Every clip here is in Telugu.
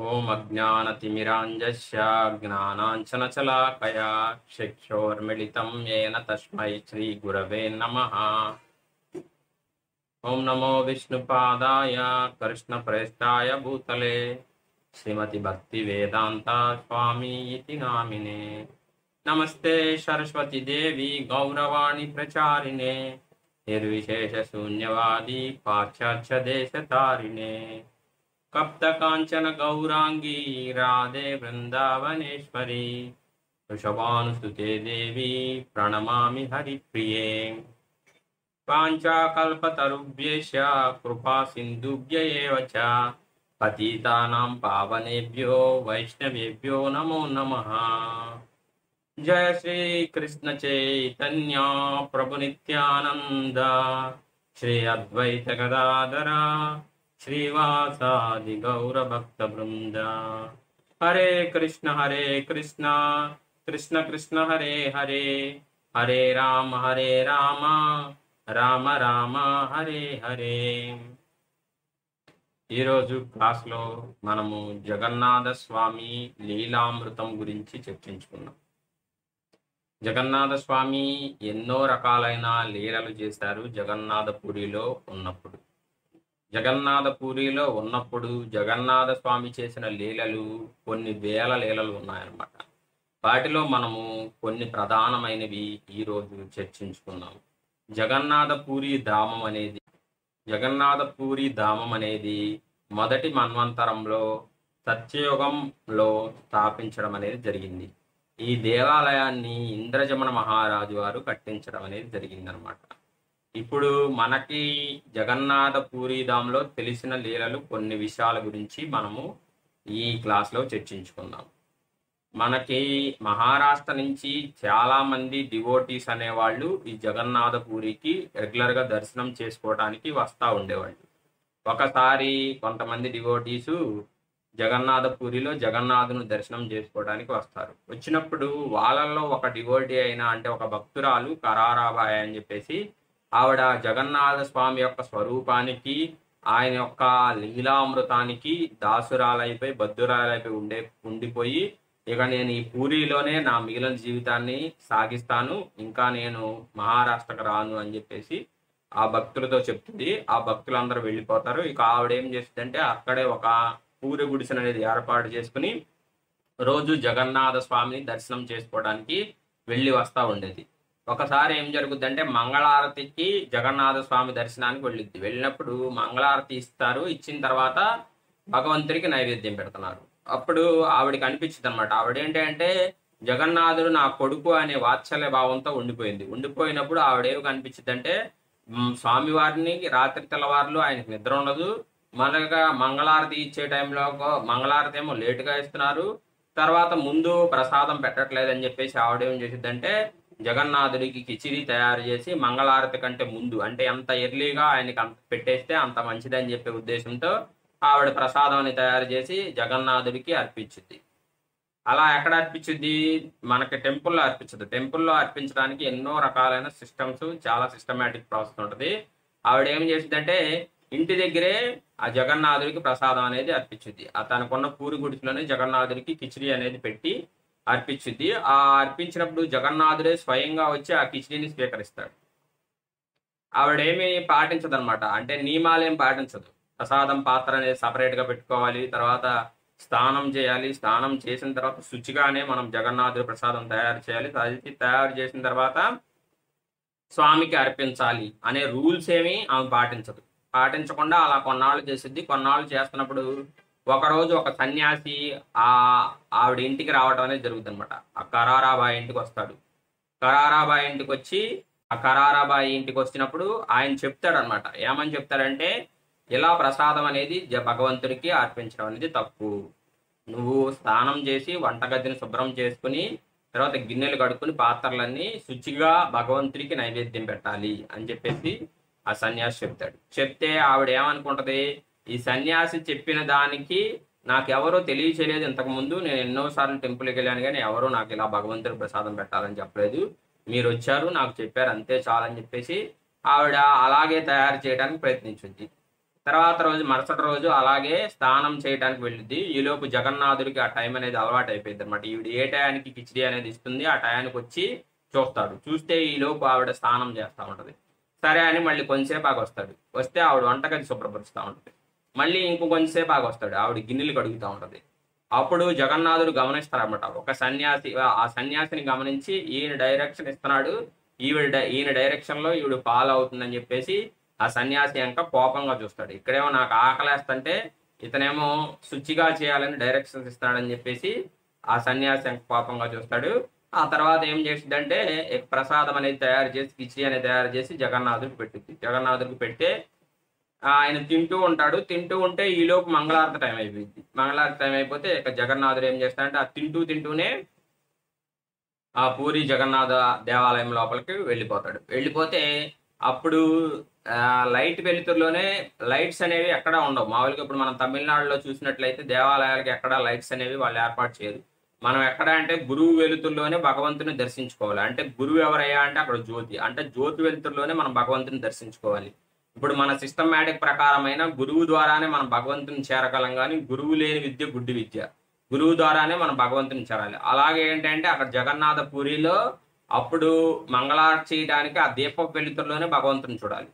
ఓం అజ్ఞానతిమిరాంజస్య జ్ఞానాంజనశలాకయా చక్షుర్మిళితం येन తస్మై శ్రీ గురవే నమః. ఓం నమో విష్ణుపాదాయ కృష్ణప్రేష్టాయ భూతలే శ్రీమతి భక్తి వేదాంత స్వామి ఇతి నామినే. నమస్తే సరస్వతి దేవి గౌరవాణి ప్రచారిణే నిర్విశేష శూన్యవాది పాశ్చాత్య దేశతారిణే. कप्त कांचन गौरांगी राधे वृंदावनेश्वरी वृषभानुसुते देवी प्रणमामि हरिप्रिये. पांचाकल्पतरुभ्यश्च कृपा सिन्धुभ्य एव च पतितानां पावनेभ्यो वैष्णवेभ्यो नमो नमः. जय श्री कृष्ण चैतन्य प्रभु नित्यानंद श्री अद्वैत गदाधर श्रीवासादि गौर भक्त वृंद. हरे कृष्ण कृष्ण कृष्ण हरे हरे हरे राम राम राम हरे हरे. ఈరోజు క్లాస్లో మనము జగన్నాథ స్వామి లీలామృతం గురించి చర్చించుకున్నాం. జగన్నాథ స్వామి ఎన్నో రకాలైన లీలలు చేశారు. జగన్నాథపురిలో ఉన్నప్పుడు జగన్నాథ స్వామి చేసిన లీలలు కొన్ని వేల లీలలు ఉన్నాయన్నమాట. వాటిలో మనము కొన్ని ప్రధానమైనవి ఈరోజు చర్చించుకున్నాం. జగన్నాథపురి ధామం అనేది మొదటి మన్వంతరంలో సత్యయుగంలో స్థాపించడం అనేది జరిగింది. ఈ దేవాలయాన్ని ఇంద్రజమన మహారాజు వారు కట్టించడం అనేది జరిగిందనమాట. ఇప్పుడు మనకి జగన్నాథపురి ధామంలో తెలిసిన లీలలు కొన్ని విషయాల గురించి మనము ఈ క్లాస్లో చర్చించుకుందాం. మనకి మహారాష్ట్ర నుంచి చాలామంది డివోటీస్ అనేవాళ్ళు ఈ జగన్నాథపురికి రెగ్యులర్గా దర్శనం చేసుకోవడానికి వస్తూ ఉండేవాళ్ళు. ఒకసారి కొంతమంది డివోటీసు జగన్నాథపురిలో జగన్నాథుని దర్శనం చేసుకోవడానికి వస్తారు. వచ్చినప్పుడు వాళ్ళల్లో ఒక డివోటీ అయినా అంటే ఒక భక్తురాలు కరారాబాయి అని చెప్పేసి ఆవిడ జగన్నాథ స్వామి యొక్క స్వరూపానికి ఆయన యొక్క లీలామృతానికి దాసురాలైపోయి బద్ధురాలైపోయి ఉండిపోయి ఇక నేను ఈ పూరిలోనే నా మిగిలిన జీవితాన్ని సాగిస్తాను, ఇంకా నేను మహారాష్ట్రకు రాను అని చెప్పేసి ఆ భక్తులతో చెప్తుంది. ఆ భక్తులందరూ వెళ్ళిపోతారు. ఇక ఆవిడ ఏం చేస్తుందంటే అక్కడే ఒక పూరి గుడిసె అనేది ఏర్పాటు చేసుకుని రోజు జగన్నాథ స్వామిని దర్శనం చేసుకోవడానికి వెళ్ళి వస్తూ ఉండేది. ఒకసారి ఏం జరుగుద్దంటే మంగళారతికి జగన్నాథ స్వామి దర్శనానికి వెళ్ళినప్పుడు మంగళారతి ఇస్తారు. ఇచ్చిన తర్వాత భగవంతుడికి నైవేద్యం పెడుతున్నారు. అప్పుడు ఆవిడకి అనిపించింది అనమాట. ఆవిడేంటంటే జగన్నాథుడు నా కొడుకు అనే వాత్సల్య భావంతో ఉండిపోయినప్పుడు ఆవిడేమి కనిపించిందంటే స్వామివారిని రాత్రి తెల్లవారులు ఆయనకి నిద్ర ఉండదు. మనగా మంగళారతి ఇచ్చే టైంలో మంగళారతి ఏమో లేటుగా ఇస్తున్నారు, తర్వాత ముందు ప్రసాదం పెట్టట్లేదని చెప్పేసి ఆవిడేం చేసిద్దంటే జగన్నాథుడికి కిచిడి తయారు చేసి మంగళారతి కంటే ముందు అంటే ఎంత ఎర్లీగా ఆయనకి అంత పెట్టేస్తే అంత మంచిదని చెప్పే ఉద్దేశంతో ఆవిడ ప్రసాదాన్ని తయారు చేసి జగన్నాథుడికి అర్పించింది. అలా ఎక్కడ అర్పించింది? మనకి టెంపుల్లో అర్పించదు. టెంపుల్లో అర్పించడానికి ఎన్నో రకాలైన సిస్టమ్స్, చాలా సిస్టమేటిక్ ప్రాసెస్ ఉంటుంది. ఆవిడ ఏం చేసిందంటే ఇంటి దగ్గరే ఆ జగన్నాథుడికి ప్రసాదం అనేది అర్పించింది. తనకున్న పూరి గుడిసెలోనే జగన్నాథుడికి కిచిడి అనేది పెట్టి అర్పించింది. ఆ అర్పించినప్పుడు జగన్నాథుడే స్వయంగా వచ్చి ఆ కిచిడిని స్వీకరిస్తాడు. ఆవిడేమి పాటించదు అనమాట, అంటే నియమాలేం పాటించదు. ప్రసాదం పాత్ర అనేది సపరేట్గా పెట్టుకోవాలి, తర్వాత స్నానం చేయాలి, స్నానం చేసిన తర్వాత శుచిగానే మనం జగన్నాథుడి ప్రసాదం తయారు చేయాలి, తయారు చేసిన తర్వాత స్వామికి అర్పించాలి అనే రూల్స్ ఏమి ఆమె పాటించకుండా అలా కొన్నాళ్ళు చేసిద్ది. కొన్నాళ్ళు చేస్తున్నప్పుడు ఒకరోజు ఒక సన్యాసి ఆవిడ ఇంటికి రావడం అనేది జరుగుతుంది అనమాట. ఆ కరారాబాయి ఇంటికి వస్తాడు. కరారాబాయి ఇంటికి వచ్చినప్పుడు ఆయన చెప్తాడు అనమాట. ఏమని చెప్తాడంటే ఇలా ప్రసాదం అనేది భగవంతుడికి అర్పించడం అనేది తప్పు. నువ్వు స్నానం చేసి వంటగదిని శుభ్రం చేసుకుని తర్వాత గిన్నెలు కడుక్కుని పాత్రలన్నీ శుచిగా భగవంతుడికి నైవేద్యం పెట్టాలి అని చెప్పేసి ఆ సన్యాసి చెప్తే ఆవిడ ఏమనుకుంటది, ఈ సన్యాసి చెప్పిన దానికి నాకెవరో తెలియచేయలేదు. ఇంతకుముందు నేను ఎన్నోసార్లు టెంపుల్కి వెళ్ళాను కానీ ఎవరో నాకు ఇలా భగవంతుడి ప్రసాదం పెట్టాలని చెప్పలేదు, మీరు వచ్చారు నాకు చెప్పారు అంతే చాలని చెప్పేసి ఆవిడ అలాగే తయారు చేయడానికి ప్రయత్నించింది. తర్వాత రోజు మరుసటి రోజు అలాగే స్నానం చేయడానికి వెళ్ళిద్ది. ఈలోపు జగన్నాథుడికి ఆ టైం అనేది అలవాటు అయిపోయింది అనమాట. ఈవిడ ఏ టయానికి కిచిడి అనేది ఇస్తుంది ఆ టయానికి వచ్చి చూస్తాడు. చూస్తే ఈలోపు ఆవిడ స్నానం చేస్తూ ఉంటుంది. సరే అని మళ్ళీ కొంచెంసేపు ఆగి వస్తాడు. వస్తే ఆవిడ వంటగది శుభ్రపరుస్తూ ఉంటుంది. మళ్ళీ ఇంకో కొంచెంసేపు ఆగి వస్తాడు. ఆవిడ గిన్నెలు కడుగుతూ ఉంటుంది. అప్పుడు జగన్నాథుడు గమనిస్తారన్నమాట. ఒక సన్యాసి ఆ సన్యాసిని గమనించి ఈయన డైరెక్షన్ ఇస్తున్నాడు, ఈయన డైరెక్షన్లో ఈవిడ ఫాలో అవుతుందని చెప్పేసి ఆ సన్యాసి అంక కోపంగా చూస్తాడు. ఇక్కడేమో నాకు ఆకలేస్తుంటే ఇతనేమో శుచిగా చేయాలని డైరెక్షన్స్ ఇస్తాడని చెప్పేసి ఆ సన్యాసి అంక కోపంగా చూస్తాడు. ఆ తర్వాత ఏం చేసిద్దంటే ప్రసాదం అనేది తయారు చేసి, కిచిడి అనేది తయారు చేసి జగన్నాథుడికి పెట్టింది. జగన్నాథుడికి పెడితే ఆయన తింటూ ఉంటాడు. తింటూ ఉంటే ఈలోపు మంగళారతి టైం అయిపోయింది. మంగళారతి టైం అయిపోతే ఇక జగన్నాథుడు ఏం చేస్తాడంటే ఆ తింటూనే ఆ పూరి జగన్నాథ దేవాలయం లోపలికి వెళ్ళిపోతాడు. వెళ్ళిపోతే అప్పుడు లైట్ వెలుతురులోనే లైట్స్ అనేవి ఎక్కడా ఉండవు. మామూలుగా ఇప్పుడు మనం తమిళనాడులో చూసినట్లయితే దేవాలయాలకి ఎక్కడా లైట్స్ అనేవి వాళ్ళు ఏర్పాటు చేయరు. మనం ఎక్కడ అంటే గురువు వెలుతురులోనే భగవంతుని దర్శించుకోవాలి. అంటే గురువు ఎవరయ్యా అంటే అక్కడ జ్యోతి, అంటే జ్యోతి వెలుతురులోనే మనం భగవంతుని దర్శించుకోవాలి. ఇప్పుడు మన సిస్టమేటిక్ ప్రకారమైన గురువు ద్వారానే మనం భగవంతుని చేరగలం, కానీ గురువు లేని విద్య గుడ్డి విద్య. గురువు ద్వారానే మనం భగవంతుని చేరాలి. అలాగే ఏంటంటే అక్కడ జగన్నాథ పూరిలో అప్పుడు మంగళారతి చేయడానికి ఆ దీప వెలుతురులోనే భగవంతుని చూడాలి.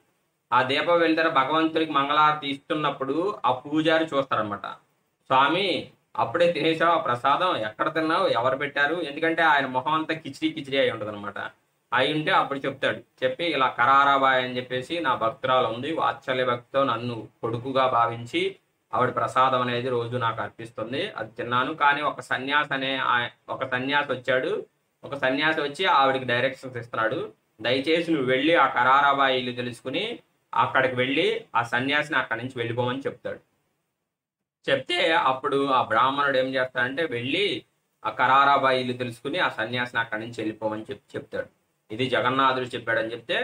ఆ దీప వెలుతురు భగవంతుడికి మంగళారతి ఇస్తున్నప్పుడు ఆ పూజారి చూస్తారనమాట. స్వామి అప్పుడే తినేసావు ఆ ప్రసాదం, ఎక్కడ తిన్నావు, ఎవరు పెట్టారు? ఎందుకంటే ఆయన మొహం అంతా కిచిడి అయి ఉంటుంది అనమాట. అయి ఉంటే అప్పుడు చెప్తాడు. చెప్పి ఇలా కరారాబాయ్ అని చెప్పేసి నా భక్తురాలు ఉంది, వాత్సల్య భక్తితో నన్ను కొడుకుగా భావించి ఆవిడ ప్రసాదం అనేది రోజు నాకు అర్పిస్తుంది, అది తిన్నాను. కానీ ఒక సన్యాసి వచ్చాడు. ఒక సన్యాసి వచ్చి ఆవిడికి డైరెక్షన్స్ ఇస్తున్నాడు. దయచేసి నువ్వు వెళ్ళి ఆ కరారాబాయి ఇల్లు తెలుసుకుని అక్కడికి వెళ్ళి ఆ సన్యాసిని అక్కడి నుంచి వెళ్ళిపోమని చెప్తాడు. చెప్తే అప్పుడు ఆ బ్రాహ్మణుడు ఏం చేస్తాడంటే వెళ్ళి ఆ కరారాబాయి ఇల్లు తెలుసుకుని ఆ సన్యాసిని అక్కడి నుంచి వెళ్ళిపోమని చెప్తాడు. ఇది జగన్నాథుడు చెప్పాడని చెప్తే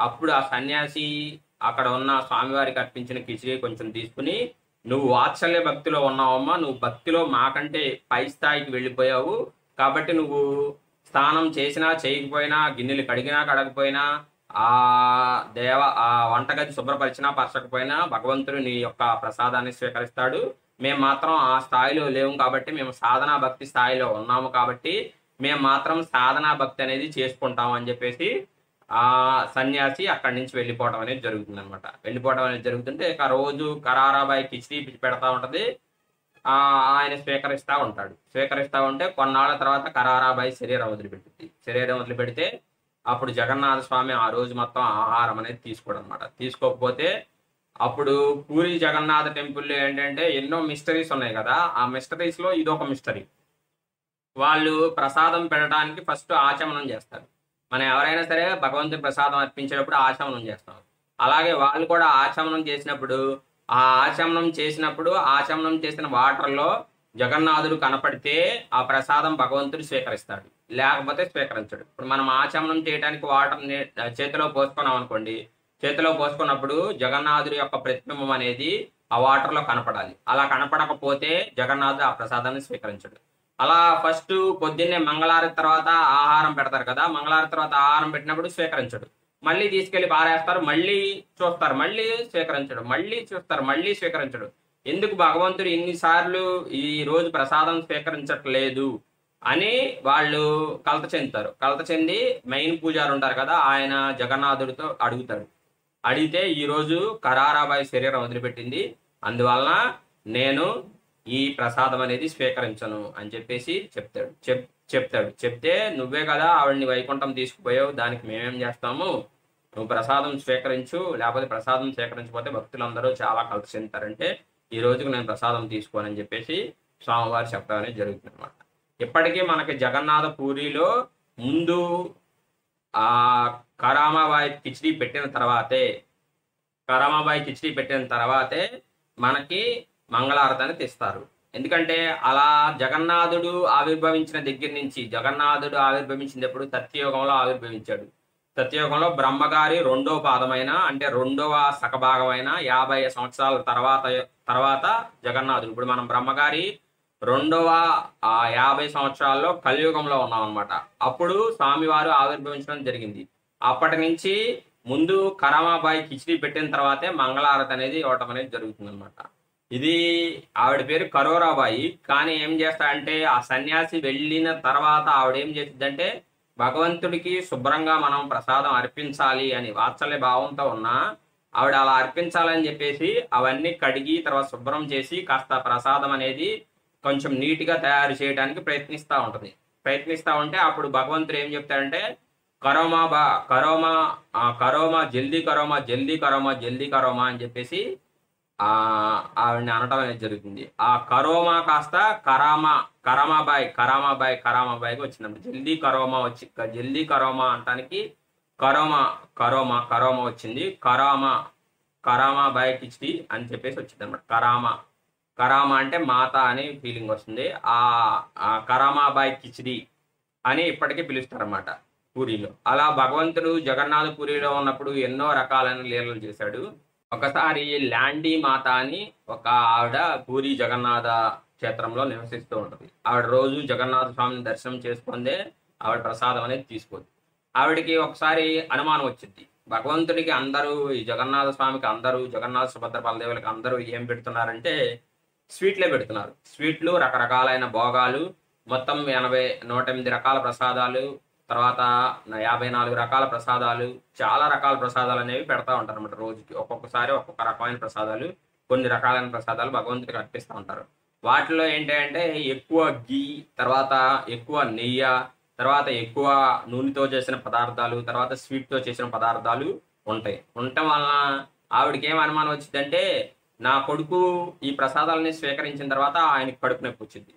అప్పుడు ఆ సన్యాసి అక్కడ ఉన్న స్వామివారికి అర్పించిన కిచిడి కొంచెం తీసుకుని, నువ్వు వాత్సల్య భక్తిలో ఉన్నావమ్మా, నువ్వు భక్తిలో మాకంటే పై స్థాయికి వెళ్ళిపోయావు, కాబట్టి నువ్వు స్నానం చేసినా చేయకపోయినా, గిన్నెలు కడిగినా కడగపోయినా, ఆ వంటగది శుభ్రపరిచినా పరచకపోయినా భగవంతుడు నీ యొక్క ప్రసాదాన్ని స్వీకరిస్తాడు. మేము మాత్రం ఆ స్థాయిలో లేవు కాబట్టి, మేము సాధనా భక్తి స్థాయిలో ఉన్నాము కాబట్టి మేము మాత్రం సాధనా భక్తి అనేది చేసుకుంటాము అని చెప్పేసి ఆ సన్యాసి అక్కడి నుంచి వెళ్ళిపోవడం అనేది జరుగుతుంది అనమాట. వెళ్ళిపోవడం అనేది జరుగుతుంటే ఇక రోజు కరారాబాయి కిచిడి పెడతా ఉంటది. ఆయన స్వీకరిస్తూ ఉంటే కొన్నాళ్ళ తర్వాత కరారాబాయి శరీరం వదిలిపెడితే అప్పుడు జగన్నాథ స్వామి ఆ రోజు మొత్తం ఆహారం అనేది తీసుకోవడం అనమాట. తీసుకోకపోతే అప్పుడు పూరి జగన్నాథ టెంపుల్లో ఏంటంటే ఎన్నో మిస్టరీస్ ఉన్నాయి కదా, ఆ మిస్టరీస్ లో ఇదొక మిస్టరీ. వాళ్ళు ప్రసాదం పెట్టడానికి ఫస్ట్ ఆచమనం చేస్తారు. మనం ఎవరైనా సరే భగవంతుని ప్రసాదం అర్పించేటప్పుడు ఆచమనం చేస్తాం. అలాగే వాళ్ళు కూడా ఆచమనం చేసినప్పుడు ఆచమనం చేసిన వాటర్లో జగన్నాథుడు కనపడితే ఆ ప్రసాదం భగవంతుడు స్వీకరిస్తాడు, లేకపోతే స్వీకరించడు. ఇప్పుడు మనం ఆచమనం చేయడానికి వాటర్ని చేతిలో పోసుకున్నాం అనుకోండి, చేతిలో పోసుకున్నప్పుడు జగన్నాథుడి యొక్క ప్రతిబింబం అనేది ఆ వాటర్లో కనపడాలి. అలా కనపడకపోతే జగన్నాథుడు ఆ ప్రసాదాన్ని స్వీకరించడు. అలా ఫస్ట్ పొద్దున్నే మంగళారతి తర్వాత ఆహారం పెడతారు కదా, మంగళారతి తర్వాత ఆహారం పెట్టినప్పుడు స్వీకరించడు. మళ్ళీ తీసుకెళ్లి పారేస్తారు, మళ్ళీ చూస్తారు, మళ్ళీ స్వీకరించడు, మళ్ళీ చూస్తారు, మళ్ళీ స్వీకరించడు. ఎందుకు భగవంతుడు ఇన్నిసార్లు ఈ రోజు ప్రసాదం స్వీకరించట్లేదు అని వాళ్ళు కలత చెందుతారు. కలత చెంది మెయిన్ పూజారి ఉంటారు కదా, ఆయన జగన్నాథుడితో అడుగుతాడు. అడిగితే ఈరోజు కరారాబాయి శరీరం వదిలిపెట్టింది, అందువలన నేను ఈ ప్రసాదం అనేది స్వీకరించను అని చెప్పేసి చెప్తాడు. చెప్తే నువ్వే కదా ఆవిడ్ని వైకుంఠం తీసుకుపోయావు, దానికి మేమేం చేస్తాము, నువ్వు ప్రసాదం స్వీకరించు, లేకపోతే ప్రసాదం స్వీకరించకపోతే భక్తులందరూ చాలా కలత చెందుతారంటే ఈ రోజుకు నేను ప్రసాదం తీసుకోనని చెప్పేసి స్వామివారు చెప్పడం అనేది జరుగుతుంది అనమాట. ఇప్పటికీ మనకి జగన్నాథ పూరిలో ముందు ఆ కరామాబాయి కిచిడి పెట్టిన తర్వాతే మనకి మంగళారతిని తీస్తారు. ఎందుకంటే అలా జగన్నాథుడు ఆవిర్భవించినప్పుడు సత్యయుగంలో ఆవిర్భవించాడు. సత్యయుగంలో బ్రహ్మగారి రెండో పాదమైన, అంటే రెండవ సకభాగమైన 50 సంవత్సరాల తర్వాత జగన్నాథుడు. ఇప్పుడు మనం బ్రహ్మగారి రెండవ 50 సంవత్సరాల్లో కలియుగంలో ఉన్నాం అనమాట. అప్పుడు స్వామివారు ఆవిర్భవించడం జరిగింది. అప్పటి నుంచి ముందు కరామాబాయి కిచిడి పెట్టిన తర్వాతే మంగళారతి అనేది ఇవ్వటం అనేది జరుగుతుంది అనమాట. ఇది ఆవిడ పేరు కరోరాబాయి. కానీ ఏం చేస్తా అంటే ఆ సన్యాసి వెళ్ళిన తర్వాత ఆవిడ ఏం చేసిద్దంటే భగవంతుడికి శుభ్రంగా మనం ప్రసాదం అర్పించాలి అని వాత్సల్య భావంతో ఉన్నా ఆవిడ అలా అర్పించాలని చెప్పేసి అవన్నీ కడిగి తర్వాత శుభ్రం చేసి కాస్త ప్రసాదం అనేది కొంచెం నీట్గా తయారు చేయడానికి ప్రయత్నిస్తూ ఉంటే అప్పుడు భగవంతుడు ఏం చెప్తాడంటే కరోమా జల్దీ కరోమా జల్దీ కరోమా జల్దీ కరోమా అని చెప్పేసి ఆవిడని అనటం అనేది జరుగుతుంది. ఆ కరోమా కాస్త కరామాబాయికి వచ్చిందన్నమాట. జల్దీ కరోమా అంటానికి కరోమా వచ్చింది. కరామాబాయి కిచిడి అని చెప్పేసి వచ్చింది అనమాట. కరామా అంటే మాత అనే ఫీలింగ్ వస్తుంది. ఆ కరామాబాయి కిచిడి అని ఇప్పటికీ పిలుస్తారన్నమాట పూరిలో. అలా భగవంతుడు జగన్నాథ పూరిలో ఉన్నప్పుడు ఎన్నో రకాలైన లీలలు చేశాడు. ఒకసారి లాండీ మాత అని ఒక ఆవిడ పూరి జగన్నాథ క్షేత్రంలో నివసిస్తూ ఉంటుంది. ఆవిడ రోజు జగన్నాథ స్వామిని దర్శనం చేసుకుందే ఆవిడ ప్రసాదం అనేది తీసుకోదు. ఆవిడకి ఒకసారి అనుమానం వచ్చింది, భగవంతుడికి అందరూ ఈ జగన్నాథ స్వామికి అందరూ జగన్నాథ సుభద్ర బలదేవులకి అందరూ ఏం పెడుతున్నారంటే స్వీట్లే పెడుతున్నారు. స్వీట్లు, రకరకాలైన భోగాలు, మొత్తం 108 రకాల ప్రసాదాలు, తర్వాత 54 రకాల ప్రసాదాలు, చాలా రకాల ప్రసాదాలు అనేవి పెడతా ఉంటారు అన్నమాట. రోజుకి ఒక్కొక్కసారి ఒక్కొక్క రకమైన ప్రసాదాలు, కొన్ని రకాలైన ప్రసాదాలు భగవంతుడికి అర్పిస్తూ ఉంటారు. వాటిలో ఏంటంటే ఎక్కువ గీ, తర్వాత ఎక్కువ నెయ్యి, తర్వాత ఎక్కువ నూనెతో చేసిన పదార్థాలు, తర్వాత స్వీట్తో చేసిన పదార్థాలు ఉండటం వలన ఆవిడకి ఏం అనుమానం వచ్చిందంటే నా కొడుకు ఈ ప్రసాదాలని స్వీకరించిన తర్వాత ఆయనకి కడుపు నొప్పి వచ్చింది.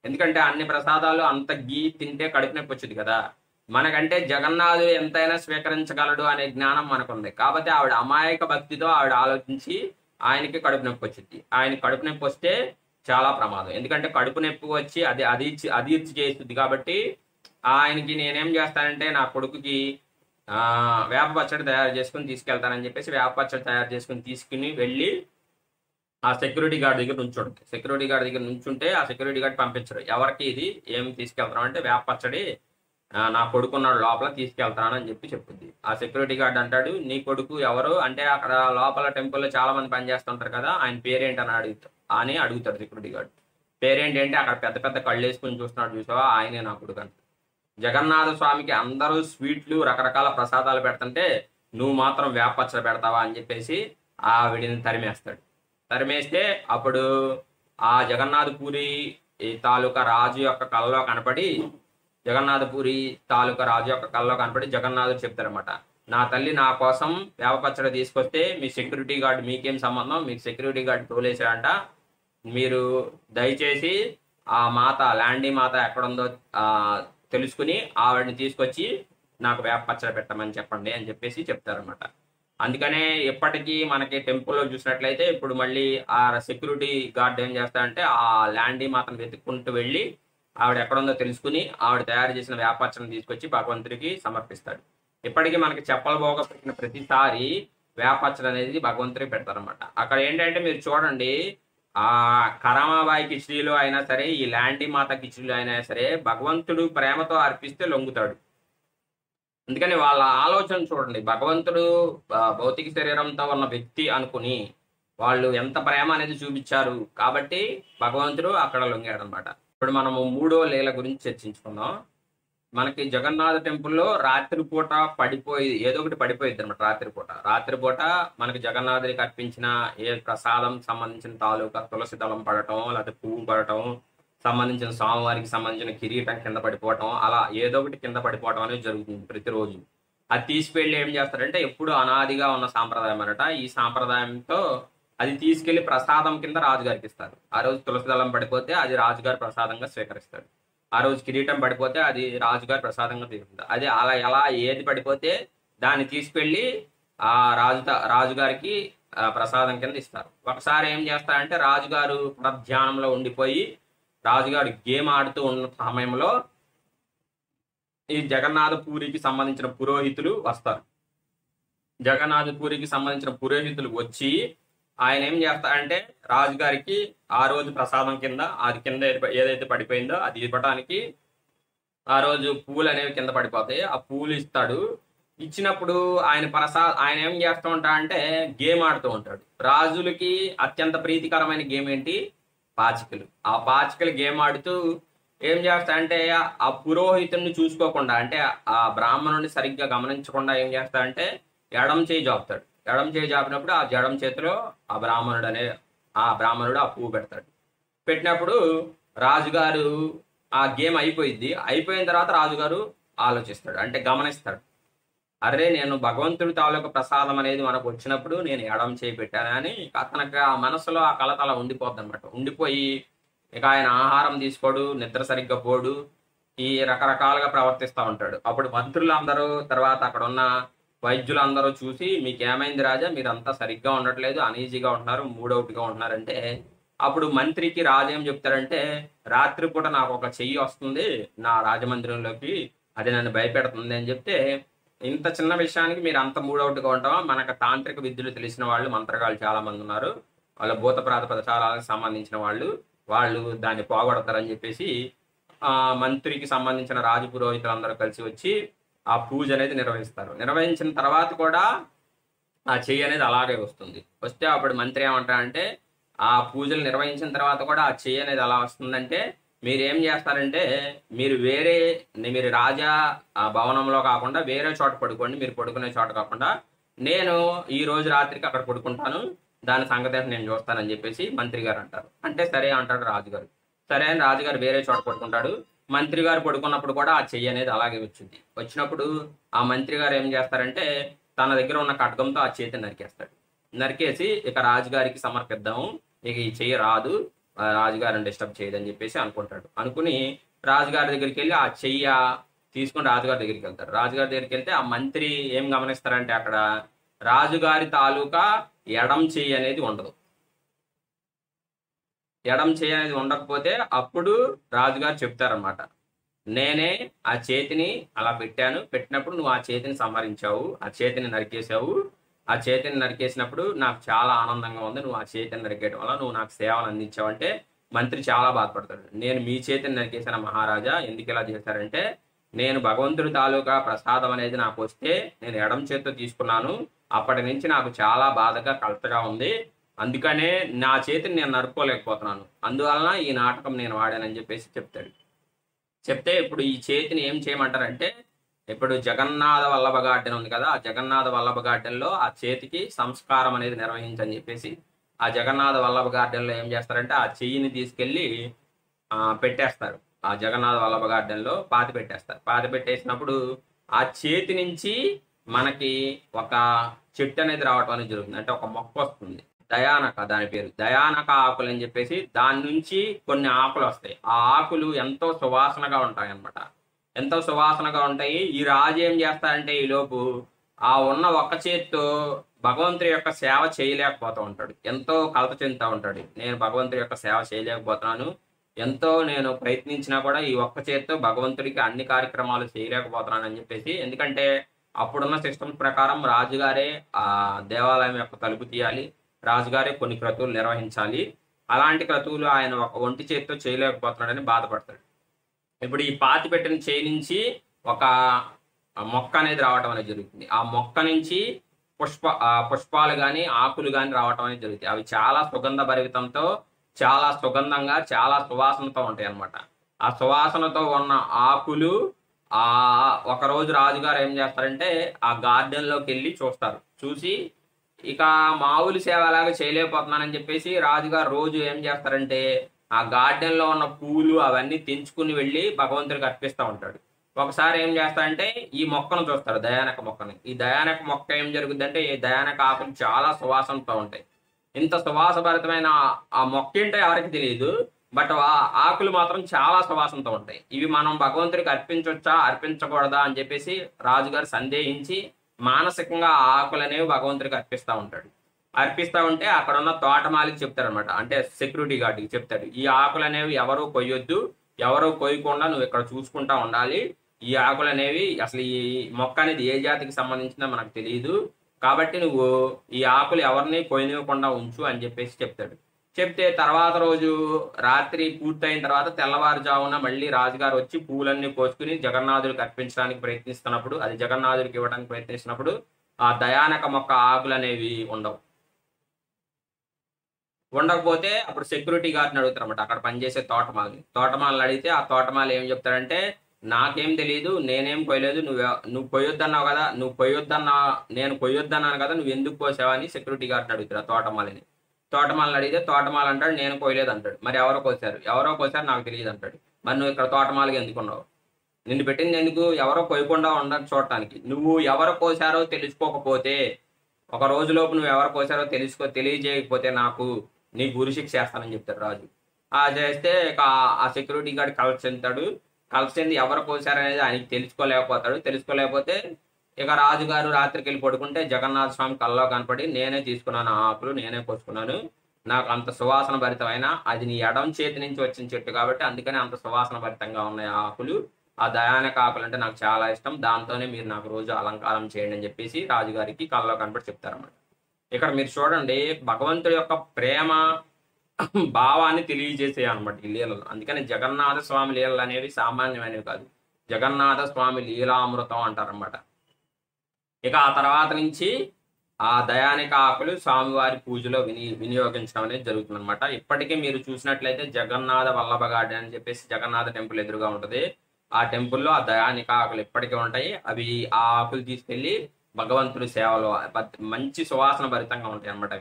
ఎందుకంటే అన్ని ప్రసాదాలు అంత గీ తింటే కడుపు నొప్పి వచ్చింది కదా. మనకంటే జగన్నాథుడు ఎంతైనా స్వీకరించగలడు అనే జ్ఞానం మనకుంది. కాబట్టి ఆవిడ అమాయక భక్తితో ఆవిడ ఆలోచించి ఆయనకి కడుపు నొప్పి వచ్చింది. ఆయనకి కడుపు నొప్పి వస్తే చాలా ప్రమాదం. ఎందుకంటే కడుపు నొప్పి వచ్చి అది ఇచ్చి చేస్తుంది. కాబట్టి ఆయనకి నేనేం చేస్తానంటే నా కొడుకుకి వేప పచ్చడి తయారు చేసుకుని తీసుకెళ్తానని చెప్పేసి వేప పచ్చడి తయారు చేసుకుని తీసుకుని వెళ్ళి ఆ సెక్యూరిటీ గార్డ్ దగ్గర నుంచుంటుంది. సెక్యూరిటీ గార్డ్ దగ్గర నుంచుంటే ఆ సెక్యూరిటీ గార్డ్ పంపించరు. ఎవరికి ఇది ఏం తీసుకెళ్తాం అంటే వేప పచ్చడి నా కొడుకున్నాడు లోపల తీసుకెళ్తానని చెప్తుంది. ఆ సెక్యూరిటీ గార్డ్ అంటాడు, నీ కొడుకు ఎవరు అంటే అక్కడ లోపల టెంపుల్లో చాలా మంది పనిచేస్తుంటారు కదా, ఆయన పేరేంటి అని అడుగుతాడు సెక్యూరిటీ గార్డ్. పేరేంటి అంటే అక్కడ పెద్ద పెద్ద కళ్ళు వేసుకుని చూస్తున్నాడు, చూసావా ఆయనే నా కొడుకు అంటాడు. జగన్నాథ స్వామికి అందరూ స్వీట్లు, రకరకాల ప్రసాదాలు పెడుతుంటే నువ్వు మాత్రం వేప పచ్చడి పెడతావా అని చెప్పేసి ఆవిడిని తరిమేస్తే అప్పుడు ఆ జగన్నాథపురి తాలూకా రాజు యొక్క కళ్ళలో కనపడి జగన్నాథుడు చెప్తారన్నమాట, నా తల్లి నా కోసం వేప పచ్చడి తీసుకొస్తే మీ సెక్యూరిటీ గార్డ్ మీకేం సంబంధం, మీకు సెక్యూరిటీ గార్డ్ తోలేసాడంట, మీరు దయచేసి ఆ మాత లాండీ మాత ఎక్కడుందో తెలుసుకుని ఆవిడని తీసుకొచ్చి నాకు వేప పచ్చడి పెట్టమని చెప్పండి అని చెప్పేసి చెప్తారన్నమాట. అందుకనే ఎప్పటికీ మనకి టెంపుల్లో చూసినట్లయితే ఇప్పుడు మళ్ళీ ఆ సెక్యూరిటీ గార్డ్ ఏం చేస్తాడంటే ఆ లాండీ మాతను వెతుక్కుంటూ వెళ్ళి ఆవిడ ఎక్కడుందో తెలుసుకుని ఆవిడ తయారు చేసిన వేప పచ్చడిని తీసుకొచ్చి భగవంతుడికి సమర్పిస్తాడు. ఇప్పటికీ మనకి చెప్పలబోగా పెట్టిన ప్రతిసారి వేప పచ్చడి అనేది భగవంతుడికి పెడతారనమాట. అక్కడ ఏంటంటే మీరు చూడండి, ఆ కరామాబాయి కిచిడిలో అయినా సరే, ఈ లాండీ మాత కిచిడిలో అయినా సరే భగవంతుడు ప్రేమతో అర్పిస్తే లొంగుతాడు. అందుకని వాళ్ళ ఆలోచన చూడండి, భగవంతుడు భౌతిక శరీరంతో ఉన్న వ్యక్తి అనుకుని వాళ్ళు ఎంత ప్రేమ అనేది చూపించారు కాబట్టి భగవంతుడు అక్కడ లొంగాడు అనమాట. ఇప్పుడు మనము 3వ లీల గురించి చర్చించుకుందాం. మనకి జగన్నాథ టెంపుల్లో రాత్రిపూట ఏదో ఒకటి పడిపోయిద్ది అనమాట. రాత్రిపూట మనకి జగన్నాథుడికి అర్పించిన ఏ ప్రసాదం సంబంధించిన తాలూకా తులసి దళం పడటం, లేకపోతే పువ్వు పడటం, సంబంధించిన స్వామివారికి సంబంధించిన కిరీటం కింద పడిపోవటం, అలా ఏదో ఒకటి కింద పడిపోవటం అనేది జరుగుతుంది ప్రతిరోజు. అది తీసుకెళ్ళి ఏం చేస్తారంటే ఎప్పుడు అనాదిగా ఉన్న సాంప్రదాయం అనట. ఈ సాంప్రదాయంతో అది తీసుకెళ్లి ప్రసాదం కింద రాజుగారికి ఇస్తారు. ఆ రోజు తులసి దళం పడిపోతే అది రాజుగారి ప్రసాదంగా స్వీకరిస్తాడు. ఆ రోజు కిరీటం పడిపోతే అది రాజుగారి ప్రసాదంగా తీసుకుంటారు. అది అలా ఎలా ఏది పడిపోతే దాన్ని తీసుకెళ్ళి ఆ రాజుగారికి ప్రసాదం కింద ఇస్తారు. ఒకసారి ఏం చేస్తారంటే రాజుగారు ధ్యానంలో ఉండిపోయి రాజుగారు గేమ్ ఆడుతూ ఉన్న సమయంలో ఈ జగన్నాథ పూరికి సంబంధించిన పురోహితులు వస్తారు. జగన్నాథ పూరికి సంబంధించిన పురోహితులు వచ్చి ఆయన ఏం చేస్తారంటే రాజుగారికి ఆ రోజు ప్రసాదం కింద అది కింద ఏదైతే పడిపోయిందో అది ఇవ్వడానికి ఆ రోజు పూలు అనేవి కింద పడిపోతాయి. ఆ పూలు ఇస్తాడు. ఇచ్చినప్పుడు ఆయన ఏం చేస్తూ ఉంటాడంటే గేమ్ ఆడుతూ ఉంటాడు. రాజులకి అత్యంత ప్రీతికరమైన గేమ్ ఏంటి? పాచికలు. ఆ పాచికలు గేమ్ ఆడుతూ ఏం చేస్తాడంటే ఆ పురోహితుడిని చూసుకోకుండా, అంటే ఆ బ్రాహ్మణుడిని సరిగ్గా గమనించకుండా ఏం చేస్తాడంటే ఎడం చేయి జాపుతాడు. ఎడం చేయి జాపినప్పుడు ఆ జడం చేతిలో ఆ బ్రాహ్మణుడు ఆ పువ్వు పెడతాడు. పెట్టినప్పుడు రాజుగారు ఆ గేమ్ అయిపోయింది. అయిపోయిన తర్వాత రాజుగారు ఆలోచిస్తాడు, అంటే గమనిస్తాడు. అరే, నేను భగవంతుడి తాలూకు ప్రసాదం అనేది మనకు వచ్చినప్పుడు నేను ఎడం చేయి పెట్టాను అని అతనికి ఆ మనసులో ఆ కలత అలా ఉండిపోద్ది అనమాట. ఉండిపోయి ఇక ఆయన ఆహారం తీసుకోడు, నిద్ర సరిగ్గా పోడు, ఈ రకరకాలుగా ప్రవర్తిస్తూ ఉంటాడు. అప్పుడు మంత్రులందరూ, తర్వాత అక్కడ ఉన్న వైద్యులందరూ చూసి, మీకేమైంది రాజా, మీరంతా సరిగ్గా ఉండట్లేదు, అనీజీగా ఉంటున్నారు, మూడవుట్గా ఉంటున్నారంటే అప్పుడు మంత్రికి రాజు ఏం చెప్తారంటే, రాత్రిపూట నాకు ఒక చెయ్యి వస్తుంది నా రాజమందిరంలోకి, అది నన్ను భయపెడుతుంది అని చెప్తే, ఇంత చిన్న విషయానికి మీరు అంత మూడవుట్గా ఉంటామా? మనకు తాంత్రిక విద్యలు తెలిసిన వాళ్ళు, మంత్రగాళ్ళు చాలా మంది ఉన్నారు, వాళ్ళ భూత ప్రాత ప్రచారాలకు సంబంధించిన వాళ్ళు దాన్ని పోగొడతారని చెప్పేసి మంత్రికి సంబంధించిన రాజు పురోహితులందరూ కలిసి వచ్చి ఆ పూజ అనేది నిర్వహిస్తారు. నిర్వహించిన తర్వాత కూడా ఆ చెయ్యి అనేది అలాగే వస్తుంది. వస్తే అప్పుడు మంత్రి ఏమంటారంటే, ఆ పూజలు నిర్వహించిన తర్వాత కూడా ఆ చెయ్యి అనేది ఎలా వస్తుందంటే, మీరు ఏం చేస్తారంటే మీరు రాజా ఆ భవనంలో కాకుండా వేరే చోట పడుకోండి, మీరు పడుకునే చోట కాకుండా నేను ఈ రోజు రాత్రికి అక్కడ పడుకుంటాను, దాని సంగతి నేను చూస్తానని చెప్పేసి మంత్రి గారు అంటారు. అంటే సరే అంటాడు రాజుగారు. సరే అని రాజుగారు వేరే చోట పడుకుంటాడు. మంత్రి గారు పడుకున్నప్పుడు కూడా ఆ చెయ్యి అనేది అలాగే వచ్చింది. వచ్చినప్పుడు ఆ మంత్రి గారు ఏం చేస్తారంటే తన దగ్గర ఉన్న ఖడ్గంతో ఆ చేతిని నరికేస్తాడు. నరికేసి ఇక రాజుగారికి సమర్పిద్దాము, ఇక ఈ చెయ్యి రాదు, రాజుగారిని డిస్టర్బ్ చేయదని చెప్పేసి అనుకుంటాడు. అనుకుని రాజుగారి దగ్గరికి వెళ్ళి ఆ చెయ్య తీసుకుని రాజుగారి దగ్గరికి వెళ్తారు. రాజుగారి దగ్గరికి వెళ్తే ఆ మంత్రి ఏం గమనిస్తారంటే అక్కడ రాజుగారి తాలూకా ఎడం చెయ్యి అనేది ఉండదు. ఎడం చెయ్యి అనేది ఉండకపోతే అప్పుడు రాజుగారు చెప్తారనమాట, నేనే ఆ చేతిని అలా పెట్టాను, పెట్టినప్పుడు నువ్వు ఆ చేతిని సంహరించావు, ఆ చేతిని నరికేసావు, ఆ చేతిని నరికేసినప్పుడు నాకు చాలా ఆనందంగా ఉంది, నువ్వు ఆ చేతిని నరికేయడం వల్ల నువ్వు నాకు సేవలు అందించావు అంటే మంత్రి చాలా బాధపడతాడు. నేను మీ చేతిని నరికేశాను మహారాజా, ఎందుకు ఇలా చేశారంటే నేను భగవంతుడి తాలూకా ప్రసాదం అనేది నాకు వస్తే నేను ఎడం చేతితో తీసుకున్నాను, అప్పటి నుంచి నాకు చాలా బాధగా కలతగా ఉంది, అందుకనే నా చేతిని నేను నరుక్కోలేకపోతున్నాను, అందువలన ఈ నాటకం నేను వాడానని చెప్పేసి చెప్తాడు. చెప్తే ఇప్పుడు ఈ చేతిని ఏం చేయమంటారంటే, ఇప్పుడు జగన్నాథ వల్లభ గార్డెన్ ఉంది కదా, ఆ జగన్నాథ వల్లభ గార్డెన్లో ఆ చేతికి సంస్కారం అనేది నిర్వహించని చెప్పేసి ఆ జగన్నాథ వల్లభ గార్డెన్లో ఏం చేస్తారంటే ఆ చెయ్యిని తీసుకెళ్ళి పెట్టేస్తారు. ఆ జగన్నాథ వల్లభ గార్డెన్లో పాతి పెట్టేస్తారు. పాతి పెట్టేసినప్పుడు ఆ చేతి నుంచి మనకి ఒక చెట్టు అనేది రావటం అనేది జరుగుతుంది. అంటే ఒక మొక్క వస్తుంది, దయానక, దాని పేరు దయానక ఆకులు అని చెప్పేసి, దాని నుంచి కొన్ని ఆకులు వస్తాయి. ఆ ఆకులు ఎంతో సువాసనగా ఉంటాయి అన్నమాట. ఎంతో సువాసనగా ఉంటాయి. ఈ రాజు ఏం చేస్తారంటే ఈలోపు ఆ ఉన్న ఒక్క చేతితో భగవంతుడి యొక్క సేవ చేయలేకపోతూ ఉంటాడు. ఎంతో కలత చెందుతూ ఉంటాడు. నేను భగవంతుడి యొక్క సేవ చేయలేకపోతున్నాను, ఎంతో నేను ప్రయత్నించినా కూడా ఈ ఒక్క చేతితో భగవంతుడికి అన్ని కార్యక్రమాలు చేయలేకపోతున్నాను అని చెప్పేసి, ఎందుకంటే అప్పుడున్న సిస్టమ్స్ ప్రకారం రాజుగారే ఆ దేవాలయం యొక్క తలుపు తీయాలి, రాజుగారే కొన్ని క్రతువులు నిర్వహించాలి. అలాంటి క్రతువులు ఆయన ఒక ఒంటి చేతితో చేయలేకపోతున్నాడని బాధపడతాడు. ఇప్పుడు ఈ పాతి పెట్టిన చేయి నుంచి ఒక మొక్క అనేది రావటం అనేది జరుగుతుంది. ఆ మొక్క నుంచి పుష్పాలు కానీ ఆకులు కానీ రావటం అనేది జరుగుతాయి. అవి చాలా సుగంధ భరితంతో, చాలా సుగంధంగా, చాలా సువాసనతో ఉంటాయి అన్నమాట. ఆ సువాసనతో ఉన్న ఆకులు ఒకరోజు రాజుగారు ఏం చేస్తారంటే ఆ గార్డెన్లోకి వెళ్ళి చూస్తారు. చూసి ఇక మామూలు సేవ అలాగా చేయలేకపోతున్నానని చెప్పేసి రాజుగారు రోజు ఏం చేస్తారంటే ఆ గార్డెన్లో ఉన్న పూలు అవన్నీ తెంచుకుని వెళ్ళి భగవంతుడికి అర్పిస్తూ ఉంటాడు. ఒకసారి ఏం చేస్తారంటే ఈ మొక్కను చూస్తారు, దయానక మొక్కని. ఈ దయానక మొక్క ఏం జరుగుతుందంటే ఈ దయానక ఆకులు చాలా సువాసనతో ఉంటాయి. ఇంత సువాసభరితమైన ఆ మొక్క ఏంటో ఎవరికి తెలియదు, బట్ ఆ ఆకులు మాత్రం చాలా సువాసనతో ఉంటాయి. ఇవి మనం భగవంతుడికి అర్పించవచ్చా అర్పించకూడదా అని చెప్పేసి రాజుగారు సందేహించి మానసికంగా ఆ ఆకులు అనేవి భగవంతుడికి అర్పిస్తూ ఉంటాడు. అర్పిస్తూ ఉంటే అక్కడ ఉన్న తోటమాలికి చెప్తారనమాట, అంటే సెక్యూరిటీ గార్డుకి చెప్తాడు, ఈ ఆకులు అనేవి ఎవరూ కొయ్యొద్దు, ఎవరూ కొయ్యకుండా నువ్వు ఇక్కడ చూసుకుంటా ఉండాలి, ఈ ఆకులు అనేవి అసలు ఈ మొక్క అనేది ఏ జాతికి సంబంధించిందో మనకు తెలియదు, కాబట్టి నువ్వు ఈ ఆకులు ఎవరిని కొయ్యనివ్వకుండా ఉంచు అని చెప్పేసి చెప్తాడు. చెప్తే తర్వాత రోజు రాత్రి పూర్తయిన తర్వాత తెల్లవారుజామున మళ్ళీ రాజుగారు వచ్చి పూలన్నీ కోసుకుని జగన్నాథుడికి అర్పించడానికి ప్రయత్నిస్తున్నప్పుడు, అది జగన్నాథుడికి ఇవ్వడానికి ప్రయత్నిస్తున్నప్పుడు ఆ దయానక మొక్క ఆకులు అనేవి ఉండవు. ఉండకపోతే అప్పుడు సెక్యూరిటీ గార్డ్ని అడుగుతారన్నమాట, అక్కడ పనిచేసే తోటమాలని అడిగితే ఆ తోటమాలి ఏం చెప్తాడంటే, నాకేం తెలియదు, నేనేం కొయ్యలేదు, నువ్వు కొయ్యొద్దన్నావు కదా, నేను కొయ్యొద్దన్నాను కదా, నువ్వు ఎందుకు కోసావని సెక్యూరిటీ గార్డ్ని అడుగుతారు ఆ తోటమాలని అడిగితే తోటమాల అంటాడు, నేను కోయలేదు అంటాడు. మరి ఎవరో కోసారు నాకు తెలియదు అంటాడు. మరి నువ్వు ఇక్కడ తోటమాలగా ఎందుకున్నావు, నిన్ను పెట్టింది ఎందుకు, ఎవరో కొయ్యకుండా ఉండని చూడటానికి. నువ్వు ఎవరు కోసారో తెలుసుకోకపోతే, ఒక రోజులోపు నువ్వు ఎవరు కోసారో తెలియజేయకపోతే నాకు నీ గురి శిక్ష చేస్తానని చెప్తాడు రాజు. ఆ చేస్తే ఆ సెక్యూరిటీ గార్డ్ కలెక్ట్ చెంది ఎవరు కోసారనేది ఆయనకి తెలుసుకోలేకపోతే ఇక రాజుగారు రాత్రికి వెళ్ళి పడుకుంటే జగన్నాథ స్వామి కల్లో కనపడి, నేనే తీసుకున్నాను ఆ ఆకులు, నేనే కోసుకున్నాను, నాకు అంత సువాసన భరితమైన, అది నీ ఎడం చేతి నుంచి వచ్చిన చెట్టు కాబట్టి అందుకని అంత సువాసన భరితంగా ఉన్నాయి ఆ ఆకులు, ఆ దయానక ఆకులు అంటే నాకు చాలా ఇష్టం, దాంతోనే మీరు నాకు రోజు అలంకారం చేయండి అని చెప్పేసి రాజుగారికి కల్లో కనపడి చెప్తారన్నమాట. ఇక్కడ మీరు చూడండి, భగవంతుడి యొక్క ప్రేమ భావాన్ని తెలియజేసే అనమాట ఈ లీలలు. అందుకని జగన్నాథ స్వామి లీలలు అనేవి సామాన్యమైనవి కాదు, జగన్నాథ స్వామి లీలామృతం అంటారన్నమాట. ఇక ఆ తర్వాత నుంచి ఆ దయానిక ఆకులు స్వామివారి పూజలో వినియోగించడం అనేది జరుగుతుంది అనమాట. ఇప్పటికీ మీరు చూసినట్లయితే జగన్నాథ వల్లభ గార్డెన్ అని చెప్పేసి జగన్నాథ టెంపుల్ ఎదురుగా ఉంటుంది. ఆ టెంపుల్లో ఆ దయానిక ఆకులు ఇప్పటికీ ఉంటాయి. అవి ఆ ఆకులు తీసుకెళ్లి భగవంతుడి సేవలో మంచి సువాసన భరితంగా ఉంటాయి అనమాట.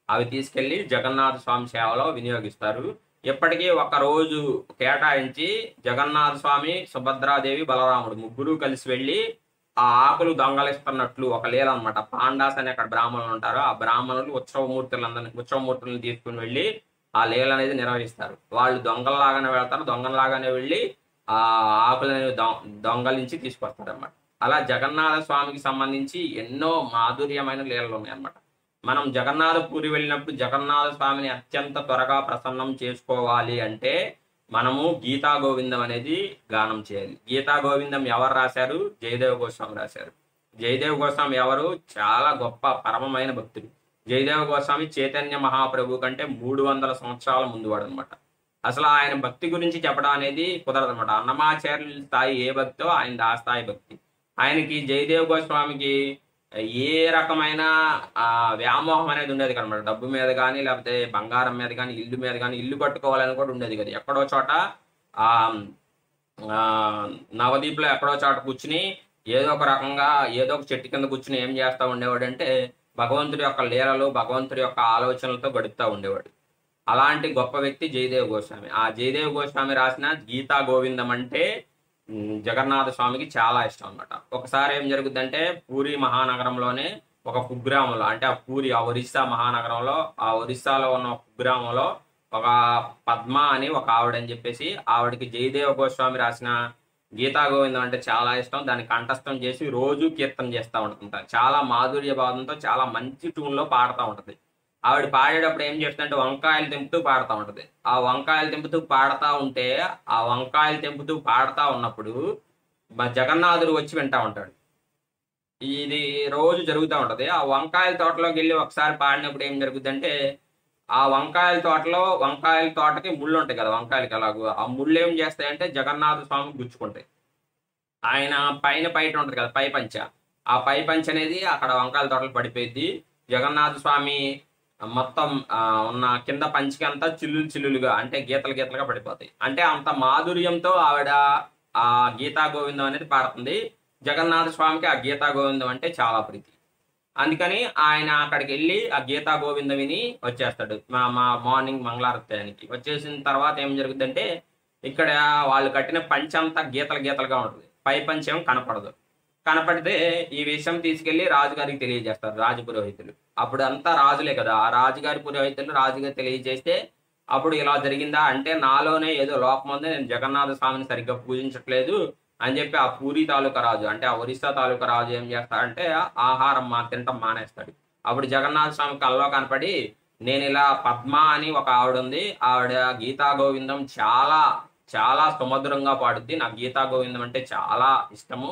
అవి తీసుకెళ్లి జగన్నాథ స్వామి సేవలో వినియోగిస్తారు. ఇప్పటికీ ఒక రోజు కేటాయించి జగన్నాథ స్వామి, సుభద్రాదేవి, బలరాముడు ముగ్గురు కలిసి వెళ్ళి ఆ ఆకులు దొంగలిస్తున్నట్లు ఒక లీల అనమాట. పాండాస్ అని అక్కడ బ్రాహ్మణులు ఉంటారు. ఆ బ్రాహ్మణులు ఉత్సవమూర్తులను తీసుకుని వెళ్ళి ఆ లీల అనేది నిర్వహిస్తారు. వాళ్ళు దొంగల్లాగానే వెళ్తారు, దొంగల్లాగానే వెళ్ళి ఆ ఆకులను దొంగలించి తీసుకొస్తారు అనమాట. అలా జగన్నాథ స్వామికి సంబంధించి ఎన్నో మాధుర్యమైన లీలలు ఉన్నాయి అన్నమాట. మనం జగన్నాథ పూరి వెళ్ళినప్పుడు జగన్నాథ స్వామిని అత్యంత త్వరగా ప్రసన్నం చేసుకోవాలి అంటే మనము గీతా గోవిందం అనేది గానం చేయాలి. గీతా గోవిందం ఎవరు రాశారు? జయదేవ గోస్వామి రాశారు. జయదేవ గోస్వామి ఎవరు? చాలా గొప్ప పరమమైన భక్తుడు. జయదేవ గోస్వామి చైతన్య మహాప్రభు కంటే 300 సంవత్సరాల ముందువాడు అనమాట. అసలు ఆయన భక్తి గురించి చెప్పడం అనేది కుదరదు అనమాట. అన్నమాచార్యుల స్థాయి ఏ భక్తో ఆయన ఆ స్థాయి భక్తి. ఆయనకి జయదేవ గోస్వామికి ఏ రకమైన వ్యామోహం అనేది ఉండేది కనమాట. డబ్బు మీద కానీ, లేకపోతే బంగారం మీద కానీ, ఇల్లు మీద కానీ, ఇల్లు కట్టుకోవాలని కూడా ఉండేది కదా. ఎక్కడో చోట నవదీప్లో ఎక్కడో చోట కూర్చుని ఏదో ఒక రకంగా ఏదో ఒక చెట్టు కింద కూర్చుని ఏం చేస్తూ ఉండేవాడు అంటే భగవంతుడి యొక్క లీలలు, భగవంతుడి యొక్క ఆలోచనలతో గడుపుతూ ఉండేవాడు. అలాంటి గొప్ప వ్యక్తి జయదేవ గోస్వామి. ఆ జయదేవ గోస్వామి రాసిన గీతా గోవిందం అంటే జగన్నాథ స్వామికి చాలా ఇష్టం అనమాట. ఒకసారి ఏం జరుగుద్దంటే పూరి మహానగరంలోనే ఒక కుగ్రామంలో, అంటే ఆ ఒరిస్సా మహానగరంలో, ఆ ఒరిస్సాలో ఉన్న ఒక కుగ్రామంలో ఒక పద్మ అని ఒక ఆవిడని చెప్పేసి, ఆవిడకి జయదేవ గోస్వామి రాసిన గీతా గోవిందం అంటే చాలా ఇష్టం. దాన్ని కంఠస్థం చేసి రోజు కీర్తన చేస్తూ ఉంటుంది. చాలా మాధుర్య భావంతో చాలా మంచి ట్యూన్లో పాడుతూ ఉంటుంది. ఆవిడ పాడేటప్పుడు ఏం చేస్తుందంటే వంకాయలు తెంపుతూ పాడుతూ ఉంటుంది. ఆ వంకాయలు తెంపుతూ పాడుతూ ఉంటే ఆ వంకాయలు తెంపుతూ పాడుతూ ఉన్నప్పుడు జగన్నాథుడు వచ్చి వింటా ఉంటాడు. ఇది రోజు జరుగుతూ ఉంటుంది. ఆ వంకాయల తోటలోకి వెళ్ళి ఒకసారి పాడినప్పుడు ఏం జరుగుతుందంటే ఆ వంకాయల తోటకి ముళ్ళు ఉంటాయి కదా, వంకాయలకి ఎలాగో ఆ ముళ్ళు ఏం చేస్తాయంటే జగన్నాథ స్వామి గుచ్చుకుంటాయి. ఆయన పైట ఉంటుంది కదా పై పంచ, ఆ పై పంచ అనేది అక్కడ వంకాయల తోటలు పడిపోయింది. జగన్నాథ స్వామి మొత్తం ఉన్న కింద పంచికి అంతా చిల్లులుగా, అంటే గీతలుగా పడిపోతాయి. అంటే అంత మాధుర్యంతో ఆవిడ ఆ గీతా గోవిందం అనేది పాడుతుంది. జగన్నాథ స్వామికి ఆ గీతా గోవిందం అంటే చాలా ప్రీతి. అందుకని ఆయన అక్కడికి వెళ్ళి ఆ గీతా గోవిందం విని వచ్చేస్తాడు. మా మార్నింగ్ మంగళారత్యానికి వచ్చేసిన తర్వాత ఏం జరుగుతుందంటే ఇక్కడ వాళ్ళు కట్టిన పంచ అంతా గీతలుగా ఉంటుంది, పై పంచం కనపడితే ఈ విషయం తీసుకెళ్లి రాజుగారికి తెలియజేస్తారు రాజపురోహితులు. అప్పుడు అంతా రాజులే కదా, ఆ రాజుగారి పురోహితులు రాజుగారు తెలియజేస్తే అప్పుడు ఇలా జరిగిందా అంటే నాలోనే ఏదో లోపం ఉంది, నేను జగన్నాథ స్వామిని సరిగ్గా పూజించట్లేదు అని చెప్పి ఆ పూరి తాలూకా రాజు, అంటే ఆ ఒరిస్సా తాలూకా రాజు ఏం చేస్తాడంటే ఆహారం తినటం మానేస్తాడు. అప్పుడు జగన్నాథ స్వామి కల్లో కనపడి, నేను ఇలా పద్మ అని ఒక ఆవిడ ఉంది, ఆవిడ గీతా గోవిందం చాలా చాలా సుమధురంగా పాడుద్ది, నాకు గీతా గోవిందం అంటే చాలా ఇష్టము.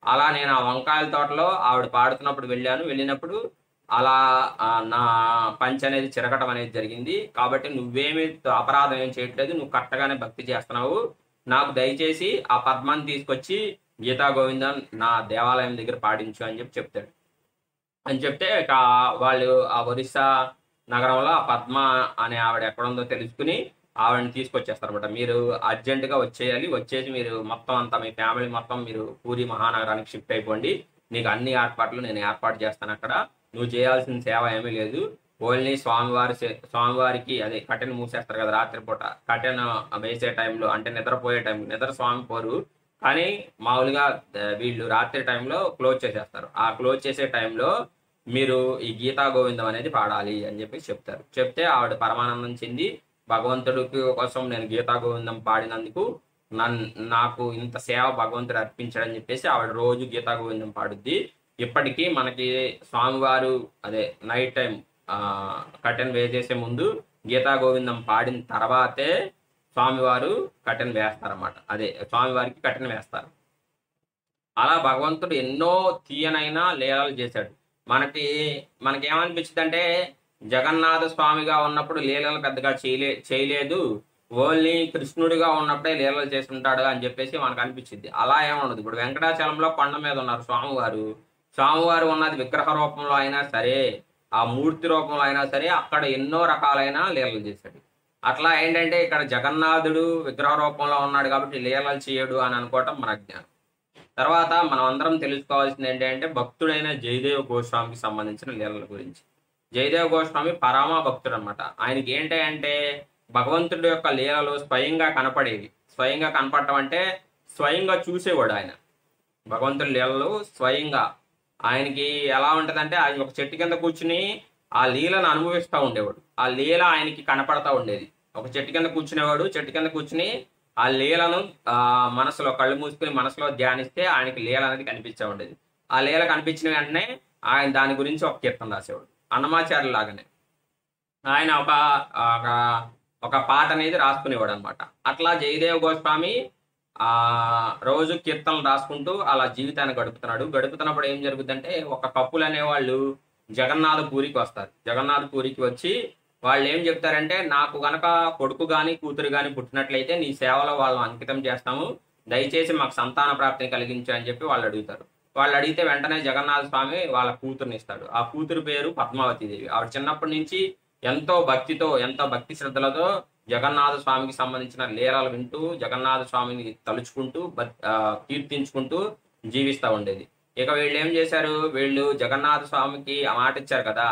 అలా నేను ఆ వంకాయల తోటలో ఆవిడ పాడుతున్నప్పుడు వెళ్ళినప్పుడు అలా నా పంచ్ అనేది చిరగటం అనేది జరిగింది. కాబట్టి నువ్వేమి అపరాధం ఏం చేయట్లేదు. నువ్వు కరెక్ట్‌గానే భక్తి చేస్తున్నావు. నాకు దయచేసి ఆ పద్మాన్ని తీసుకొచ్చి గీతా గోవిందం నా దేవాలయం దగ్గర పాడించు అని చెప్తాడు. అని చెప్తే ఇక వాళ్ళు ఆ ఒరిస్సా నగరంలో ఆ పద్మ అనే ఆవిడ ఎక్కడుందో తెలుసుకుని ఆవిడని తీసుకొచ్చేస్తారనమాట. మీరు అర్జెంటుగా వచ్చేయాలి. వచ్చేసి మీరు మొత్తం అంతా మీ ఫ్యామిలీ మొత్తం మీరు పూరి మహానగరానికి షిఫ్ట్ అయిపోండి. నీకు అన్ని ఏర్పాట్లు నేను ఏర్పాటు చేస్తాను అక్కడ. నువ్వు చేయాల్సిన సేవ ఏమీ లేదు. ఓన్లీ స్వామివారికి అదే కట్టెను మూసేస్తారు కదా రాత్రిపూట. కట్టెను వేసే టైంలో అంటే నిద్రపోయే టైం నిద్ర స్వామి పోరు. కానీ మామూలుగా వీళ్ళు రాత్రి టైంలో క్లోజ్ చేసేస్తారు. ఆ క్లోజ్ చేసే టైంలో మీరు ఈ గీతా గోవిందం అనేది పాడాలి అని చెప్పి చెప్తారు. చెప్తే ఆవిడ పరమానందం చెంది భగవంతుడికి కోసం నేను గీతా గోవిందం పాడినందుకు నాకు ఇంత సేవ భగవంతుడు అర్పించాడని చెప్పేసి ఆవిడ రోజు గీతా గోవిందం పాడుద్ది. ఇప్పటికీ మనకి స్వామివారు అదే నైట్ టైం కర్టెన్ వేసేసే ముందు గీతా గోవిందం పాడిన తర్వాతే స్వామివారు కర్టెన్ వేస్తారన్నమాట. అదే స్వామివారికి కర్టెన్ వేస్తారు. అలా భగవంతుడు ఎన్నో తీయనైన లీలలు చేశాడు. మనకేమనిపించింది అంటే జగన్నాథ స్వామిగా ఉన్నప్పుడు లీలలు పెద్దగా చేయలేదు, ఓన్లీ కృష్ణుడిగా ఉన్నప్పుడే లీలలు చేస్తుంటాడు అని చెప్పేసి మనకు అనిపించింది. అలా ఏముండదు. ఇప్పుడు వెంకటాచలంలో కొండ మీద ఉన్నారు స్వామివారు ఉన్నది విగ్రహ రూపంలో అయినా సరే, ఆ మూర్తి రూపంలో అయినా సరే అక్కడ ఎన్నో రకాలైన లీలలు చేశాడు. అట్లా ఏంటంటే ఇక్కడ జగన్నాథుడు విగ్రహ రూపంలో ఉన్నాడు కాబట్టి లీలలు చేయడు అని అనుకోవటం మన జ్ఞానం. తర్వాత మనం అందరం తెలుసుకోవాల్సింది ఏంటంటే భక్తుడైన జయదేవ గోస్వామికి సంబంధించిన లీలల గురించి. జయదేవ గోస్వామి పరమ భక్తుడు అనమాట. ఆయనకి ఏంటంటే భగవంతుడి యొక్క లీలలు స్వయంగా కనపడేవి. స్వయంగా కనపడటం అంటే స్వయంగా చూసేవాడు ఆయన. భగవంతుడి లీలలు స్వయంగా ఆయనకి ఎలా ఉంటుందంటే ఆయన ఒక చెట్టు కింద కూర్చుని ఆ లీలను అనుభవిస్తూ ఉండేవాడు. ఆ లీల ఆయనకి కనపడతా ఉండేది. ఒక చెట్టు కింద కూర్చునేవాడు. చెట్టు కింద కూర్చుని ఆ లీలను మనసులో కళ్ళు మూసుకుని మనసులో ధ్యానిస్తే ఆయనకి లీల అనేది కనిపించే ఉండేది. ఆ లీల కనిపించిన వెంటనే ఆయన దాని గురించి ఒక కీర్తన రాసేవాడు. అన్నమాచార్య లాగానే ఆయన ఒక పాట అనేది రాసుకునేవాడు అనమాట. అట్లా జయదేవ గోస్వామి రోజు కీర్తనలు రాసుకుంటూ అలా జీవితాన్ని గడుపుతున్నప్పుడు ఏం జరుగుతుందంటే ఒక కప్పులు అనేవాళ్ళు జగన్నాథ పూరికి వస్తారు. జగన్నాథ పూరికి వచ్చి వాళ్ళు ఏం చెప్తారంటే నాకు గనక కొడుకు కానీ కూతురు కానీ పుట్టినట్లయితే నీ సేవలో వాళ్ళని అంకితం చేస్తాము, దయచేసి మాకు సంతాన ప్రాప్తిని కలిగించు అని చెప్పి వాళ్ళు అడుగుతారు. వాళ్ళు అడిగితే వెంటనే జగన్నాథ స్వామి వాళ్ళ కూతురుని ఇస్తాడు. ఆ కూతురు పేరు పద్మావతి దేవి. ఆవిడ చిన్నప్పటి నుంచి ఎంతో భక్తి శ్రద్ధలతో జగన్నాథ స్వామికి సంబంధించిన లీలలు వింటూ జగన్నాథ స్వామిని తలుచుకుంటూ కీర్తించుకుంటూ జీవిస్తూ ఉండేది. ఇక వీళ్ళు ఏం చేశారు, వీళ్ళు జగన్నాథ స్వామికి ఆ మాట ఇచ్చారు కదా,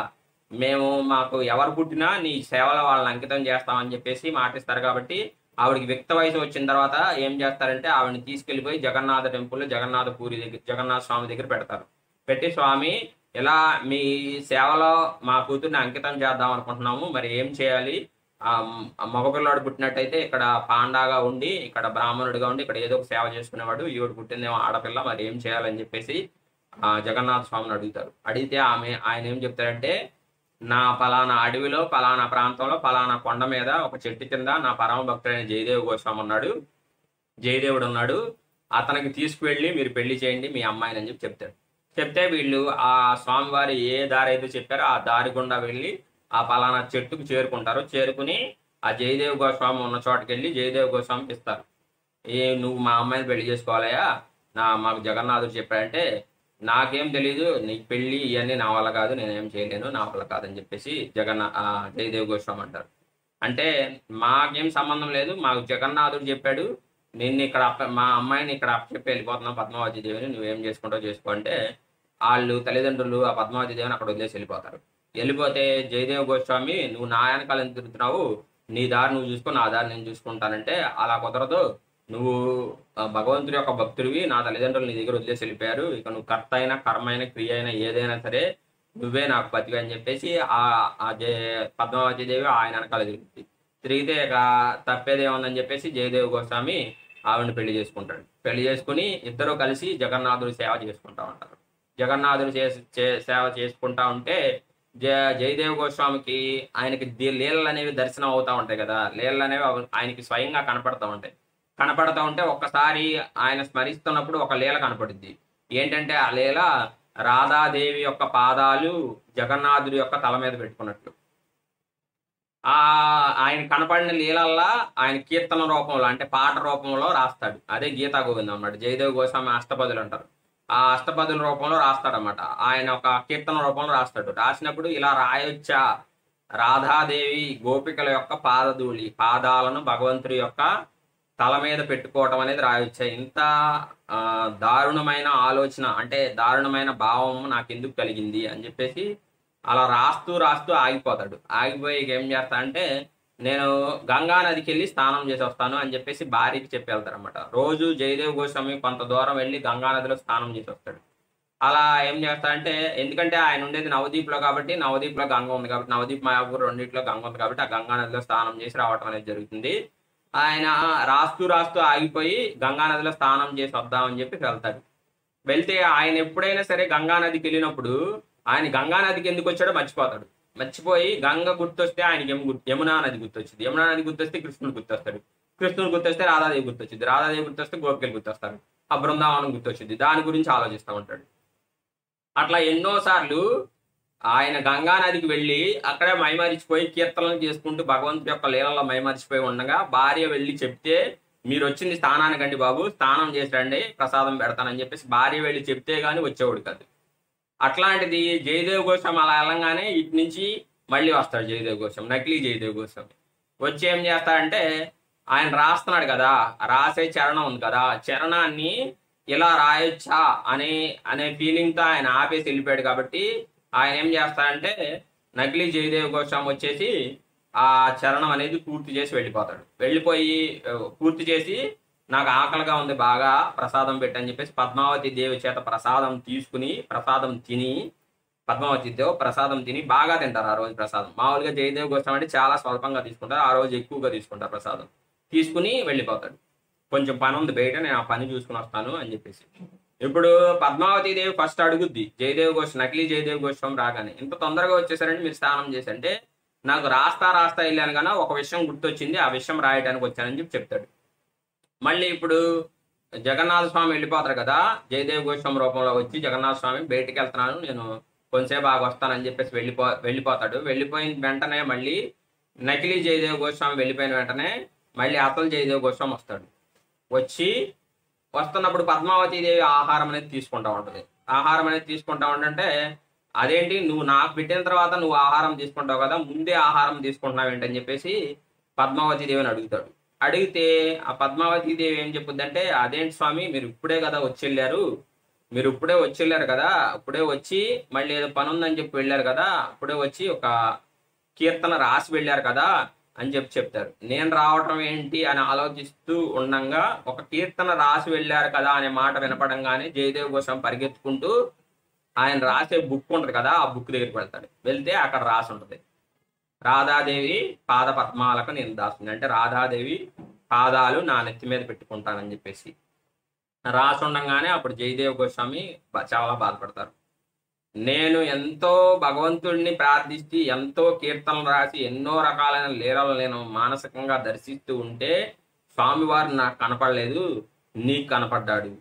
మాకు ఎవరు పుట్టినా నీ సేవలో వాళ్ళని అంకితం చేస్తామని చెప్పేసి మాటిస్తారు. కాబట్టి ఆవిడకి యుక్త వయసు వచ్చిన తర్వాత ఏం చేస్తారంటే ఆవిడని తీసుకెళ్లిపోయి జగన్నాథ టెంపుల్ జగన్నాథ స్వామి దగ్గర పెడతారు. పెట్టి స్వామి ఇలా మీ సేవలో మా కూతుర్ని అంకితం చేద్దాం అనుకుంటున్నాము, మరి ఏం చేయాలి, మగపిల్లాడు పుట్టినట్టయితే ఇక్కడ పాండాగా ఉండి ఇక్కడ బ్రాహ్మణుడిగా ఉండి ఇక్కడ ఏదో ఒక సేవ చేసుకునేవాడు, ఈవిడ పుట్టిందేమో ఆడపిల్ల, మరి ఏం చేయాలని చెప్పేసి జగన్నాథ స్వామిని అడుగుతారు. అడిగితే ఆయన ఏం చెప్తారంటే నా పలానా అడవిలో పలానా ప్రాంతంలో పలానా కొండ మీద ఒక చెట్టు కింద నా పరమ భక్తుడైన జయదేవ గోస్వామి జయదేవుడు ఉన్నాడు, అతనికి తీసుకువెళ్ళి మీరు పెళ్లి చేయండి మీ అమ్మాయిని అని చెప్తాడు. చెప్తే వీళ్ళు ఆ స్వామివారి ఏ దారి అయితే చెప్పారో ఆ దారి గుండా వెళ్ళి ఆ పలానా చెట్టుకు చేరుకుంటారు. చేరుకుని ఆ జయదేవ గోస్వామి ఉన్న చోటుకి వెళ్ళి జయదేవ గోస్వామికి ఇస్తారు. నువ్వు మా అమ్మాయిని పెళ్లి చేసుకోవాలయ్యా, మాకు జగన్నాథుడు చెప్పాడంటే నాకేం తెలీదు, నీకు పెళ్లి ఇవన్నీ నా వల్ల కాదు, నేనేం చేయలేను, నా వల్ల కాదని చెప్పేసి జయదేవ గోస్వామి అంటారు. అంటే మాకేం సంబంధం లేదు, మాకు జగన్నాథుడు చెప్పాడు, మా అమ్మాయిని ఇక్కడ అప్పచెప్పి వెళ్ళిపోతున్నావు పద్మావతి దేవిని, నువ్వేం చేసుకుంటావు చేసుకో అంటే వాళ్ళు తల్లిదండ్రులు ఆ పద్మావతి దేవిని అక్కడ వదిలేసి వెళ్ళిపోతారు. వెళ్ళిపోతే జయదేవ గోస్వామి నువ్వు నా వెనకాల ఎందుకు తిరుగుతున్నావు, నీ దారి నువ్వు చూసుకో, నా దారి నేను చూసుకుంటానంటే అలా కుదరదు, నువ్వు భగవంతుడి యొక్క భక్తుడివి, నా తల్లిదండ్రులు నీ దగ్గర వదిలేసి వెళ్ళిపోయారు, ఇక నువ్వు కర్త అయినా కర్మ అయినా క్రియ అయినా ఏదైనా సరే నువ్వే నాకు పతివి అని చెప్పేసి పద్మావతి దేవి ఆయన వెనకాల తిరిగితే ఇక తప్పేదేముందని చెప్పేసి జయదేవ గోస్వామి ఆవిడని పెళ్లి చేసుకుంటాడు. పెళ్లి చేసుకుని ఇద్దరు కలిసి జగన్నాథుడి సేవ చేసుకుంటా ఉంటారు. జగన్నాథుడి సేవ చేసుకుంటా ఉంటే జయదేవ గోస్వామికి ఆయనకి లీలలు అనేవి దర్శనం అవుతా ఉంటాయి కదా, లీలలు అనేవి ఆయనకి స్వయంగా కనపడతా ఉంటే ఒక్కసారి ఆయన స్మరిస్తున్నప్పుడు ఒక లీల కనపడుద్ది. ఏంటంటే ఆ లీల రాధాదేవి యొక్క పాదాలు జగన్నాథుడి యొక్క తల మీద పెట్టుకున్నట్లు. ఆయన కనపడిన లీలల్లా ఆయన కీర్తన రూపంలో అంటే పాట రూపంలో రాస్తాడు. అదే గీతా గోవిందం అన్నమాట. జయదేవ్ గోస్వామి అష్టపదులు అంటారు. ఆ అష్టపదుల రూపంలో రాస్తాడనమాట. ఆయన ఒక కీర్తన రూపంలో రాస్తాడు. రాసినప్పుడు ఇలా రాయొచ్చా, రాధాదేవి గోపికల యొక్క పాదాలను భగవంతుడి యొక్క తల మీద పెట్టుకోవటం అనేది రాయొచ్చా. ఇంత దారుణమైన ఆలోచన అంటే దారుణమైన భావం నాకు ఎందుకు కలిగింది అని చెప్పేసి అలా రాస్తూ ఆగిపోతాడు. ఆగిపోయి ఏం చేస్తా అంటే నేను గంగా నదికి వెళ్ళి స్నానం చేసి వస్తాను అని చెప్పేసి భార్యకి చెప్పి వెళ్తారనమాట. రోజు జయదేవ్ గోస్వామి కొంత దూరం వెళ్ళి గంగా నదిలో స్నానం చేసి వస్తాడు. అలా ఏం చేస్తా అంటే ఎందుకంటే ఆయన ఉండేది నవదీప్లో కాబట్టి, నవదీప్లో గంగ ఉంది కాబట్టి, నవదీప్ మాయాపూర్ రెండింటిలో గంగ ఉంది కాబట్టి ఆ గంగా నదిలో స్నానం చేసి రావటం అనేది జరుగుతుంది. ఆయన రాస్తూ ఆగిపోయి గంగా నదిలో స్నానం చేసి వద్దామని చెప్పి వెళ్తాడు. వెళ్తే ఆయన ఎప్పుడైనా సరే గంగా నదికి వెళ్ళినప్పుడు ఆయన గంగా నదికి ఎందుకు వచ్చాడో మర్చిపోతాడు. మర్చిపోయి గంగ గుర్తొస్తే ఆయనకి యమునా నది గుర్తొచ్చింది. యమునా నది గుర్తొస్తే కృష్ణుడు గుర్తొస్తాడు. కృష్ణుడు గుర్తొస్తే రాధాదేవి గుర్తొచ్చింది. రాధాదేవి గుర్తొస్తే గోపికలు గుర్తొస్తారు. ఆ బృందావనం గుర్తొచ్చింది. దాని గురించి ఆలోచిస్తూ ఉంటాడు. అట్లా ఎన్నోసార్లు ఆయన గంగా నదికి వెళ్ళి అక్కడే మైమరిచిపోయి కీర్తనలు చేసుకుంటూ భగవంతుడి యొక్క లీలలో మైమరిచిపోయి ఉండగా భార్య వెళ్ళి చెప్తే మీరు వచ్చింది స్నానానికండి బాబు, స్నానం చేసి రండి, ప్రసాదం పెడతానని చెప్పేసి భార్య వెళ్ళి చెప్తే గానీ వచ్చేవాడు కాదు. అట్లాంటిది జయదేవ్ గోస్వామి అలా వెళ్ళంగానే ఇటు నుంచి మళ్ళీ వస్తాడు జయదేవ్ గోస్వామి, నకిలీ జయదేవ్ గోస్వామి. వచ్చి ఏం చేస్తాడంటే ఆయన రాస్తున్నాడు కదా, రాసే చరణం ఉంది కదా, చరణాన్ని ఇలా రాయొచ్చా అనే ఫీలింగ్తో ఆయన ఆపేసి వెళ్ళిపోయాడు. కాబట్టి ఆయన ఏం చేస్తాడంటే నకిలీ జయదేవ్ గోస్వామి వచ్చేసి ఆ చరణం అనేది పూర్తి చేసి వెళ్ళిపోతాడు. వెళ్ళిపోయి పూర్తి చేసి నాకు ఆకలిగా ఉంది బాగా ప్రసాదం పెట్టని చెప్పేసి పద్మావతి దేవి చేత ప్రసాదం తీసుకుని ప్రసాదం తిని బాగా తింటారు ఆ రోజు ప్రసాదం. మామూలుగా జయదేవ్ గోస్వామి అంటే చాలా స్వల్పంగా తీసుకుంటారు, ఆ రోజు ఎక్కువగా తీసుకుంటారు. ప్రసాదం తీసుకుని వెళ్ళిపోతాడు. కొంచెం పని ఉంది బయట, నేను ఆ పని చూసుకుని వస్తాను అని చెప్పేసి. ఇప్పుడు పద్మావతి దేవి ఫస్ట్ అడుగుద్ది నకిలీ జయదేవ్ గోస్వామి రాగానే, ఇంత తొందరగా వచ్చేసారంటే మీరు స్నానం చేసి అంటే, నాకు రాస్తా వెళ్ళాను కానీ ఒక విషయం గుర్తొచ్చింది, ఆ విషయం రాయడానికి వచ్చానని చెప్పి చెప్తాడు. మళ్ళీ ఇప్పుడు జగన్నాథ స్వామి వెళ్ళిపోతారు కదా, జయదేవ్ గోస్వామి రూపంలో వచ్చి జగన్నాథ స్వామి బయటికి వెళ్తున్నాను నేను కొంతసేపు బాగా వస్తానని చెప్పేసి వెళ్ళిపోతాడు. వెళ్ళిపోయిన వెంటనే మళ్ళీ నకిలీ జయదేవ్ గోస్వామి వెళ్ళిపోయిన వెంటనే మళ్ళీ అసలు జయదేవ్ గోస్వామి వస్తాడు. వస్తున్నప్పుడు పద్మావతీదేవి ఆహారం అనేది తీసుకుంటా ఉంటుంది. ఆహారం అనేది తీసుకుంటా ఉంటే అదేంటి నువ్వు నాకు పెట్టిన తర్వాత నువ్వు ఆహారం తీసుకుంటావు కదా, ముందే ఆహారం తీసుకుంటున్నావు ఏంటని చెప్పేసి పద్మావతీదేవిని అడుగుతాడు. అడిగితే ఆ పద్మావతీదేవి ఏం చెప్పుద్దంటే, అదేంటి స్వామి మీరు ఇప్పుడే కదా మీరు ఇప్పుడే వచ్చి కదా, ఇప్పుడే వచ్చి మళ్ళీ ఏదో పని ఉందని చెప్పి వెళ్ళారు కదా, ఇప్పుడే వచ్చి ఒక కీర్తన రాసి వెళ్ళారు కదా అని చెప్తారు. నేను రావటం ఏంటి అని ఆలోచిస్తూ ఉండగా ఒక కీర్తన రాసి వెళ్ళారు కదా అనే మాట వినపడంగానే జయదేవ్ గోస్వామి పరిగెత్తుకుంటూ ఆయన రాసే బుక్ ఉంటుంది కదా, ఆ బుక్ దగ్గరికి వెళ్తాడు. వెళ్తే అక్కడ రాసి ఉంటుంది, రాధాదేవి పాద పద్మాలకు నేను దాస్తుంది, అంటే రాధాదేవి పాదాలు నా నెత్తి మీద పెట్టుకుంటానని చెప్పేసి రాసి ఉండగానే అప్పుడు జయదేవ్ గోస్వామి చాలా బాధపడతారు. నేను ఎంతో భగవంతుడిని ప్రార్థిస్తూ ఎంతో కీర్తనలు రాసి ఎన్నో రకాలైన లీలలు నేను మానసికంగా దర్శిస్తూ ఉంటే స్వామివారు నాకు కనపడలేదు, నీకు కనపడ్డాడు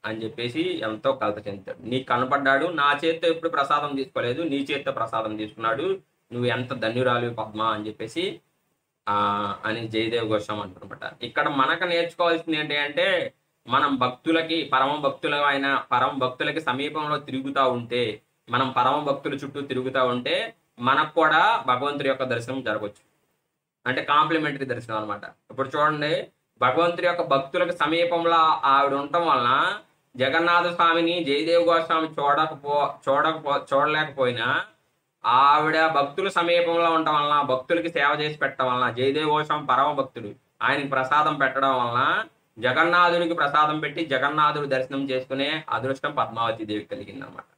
అని చెప్పేసి ఎంతో కలత చెందుతాడు. నీకు కనపడ్డాడు, నా చేత్తో ఎప్పుడు ప్రసాదం తీసుకోలేదు, నీ చేత్తో ప్రసాదం తీసుకున్నాడు, నువ్వు ఎంత ధన్యురాలు పద్మ అని చెప్పేసి అని జయదేవ్ గోస్వామి అంటున్నమాట. ఇక్కడ మనకు నేర్చుకోవాల్సింది ఏంటి అంటే, మనం పరమ భక్తులకి సమీపంలో తిరుగుతూ ఉంటే, మనం పరమ భక్తుల చుట్టూ తిరుగుతూ ఉంటే మనకు కూడా భగవంతుడి యొక్క దర్శనం జరగవచ్చు. అంటే కాంప్లిమెంటరీ దర్శనం అనమాట. ఇప్పుడు చూడండి, భగవంతుడి యొక్క భక్తులకు సమీపంలో ఆవిడ ఉండటం వలన జగన్నాథ స్వామిని జయదేవ్ గోస్వామి చూడలేకపోయినా ఆవిడ భక్తుల సమీపంలో ఉండటం వలన, భక్తులకి సేవ చేసి పెట్టడం వలన, జయదేవ్ గోస్వామి పరమ భక్తుడు, ఆయనకి ప్రసాదం పెట్టడం వలన జగన్నాథుడికి ప్రసాదం పెట్టి జగన్నాథుడు దర్శనం చేసుకునే అదృష్టం పద్మావతి దేవికి కలిగిందనమాట.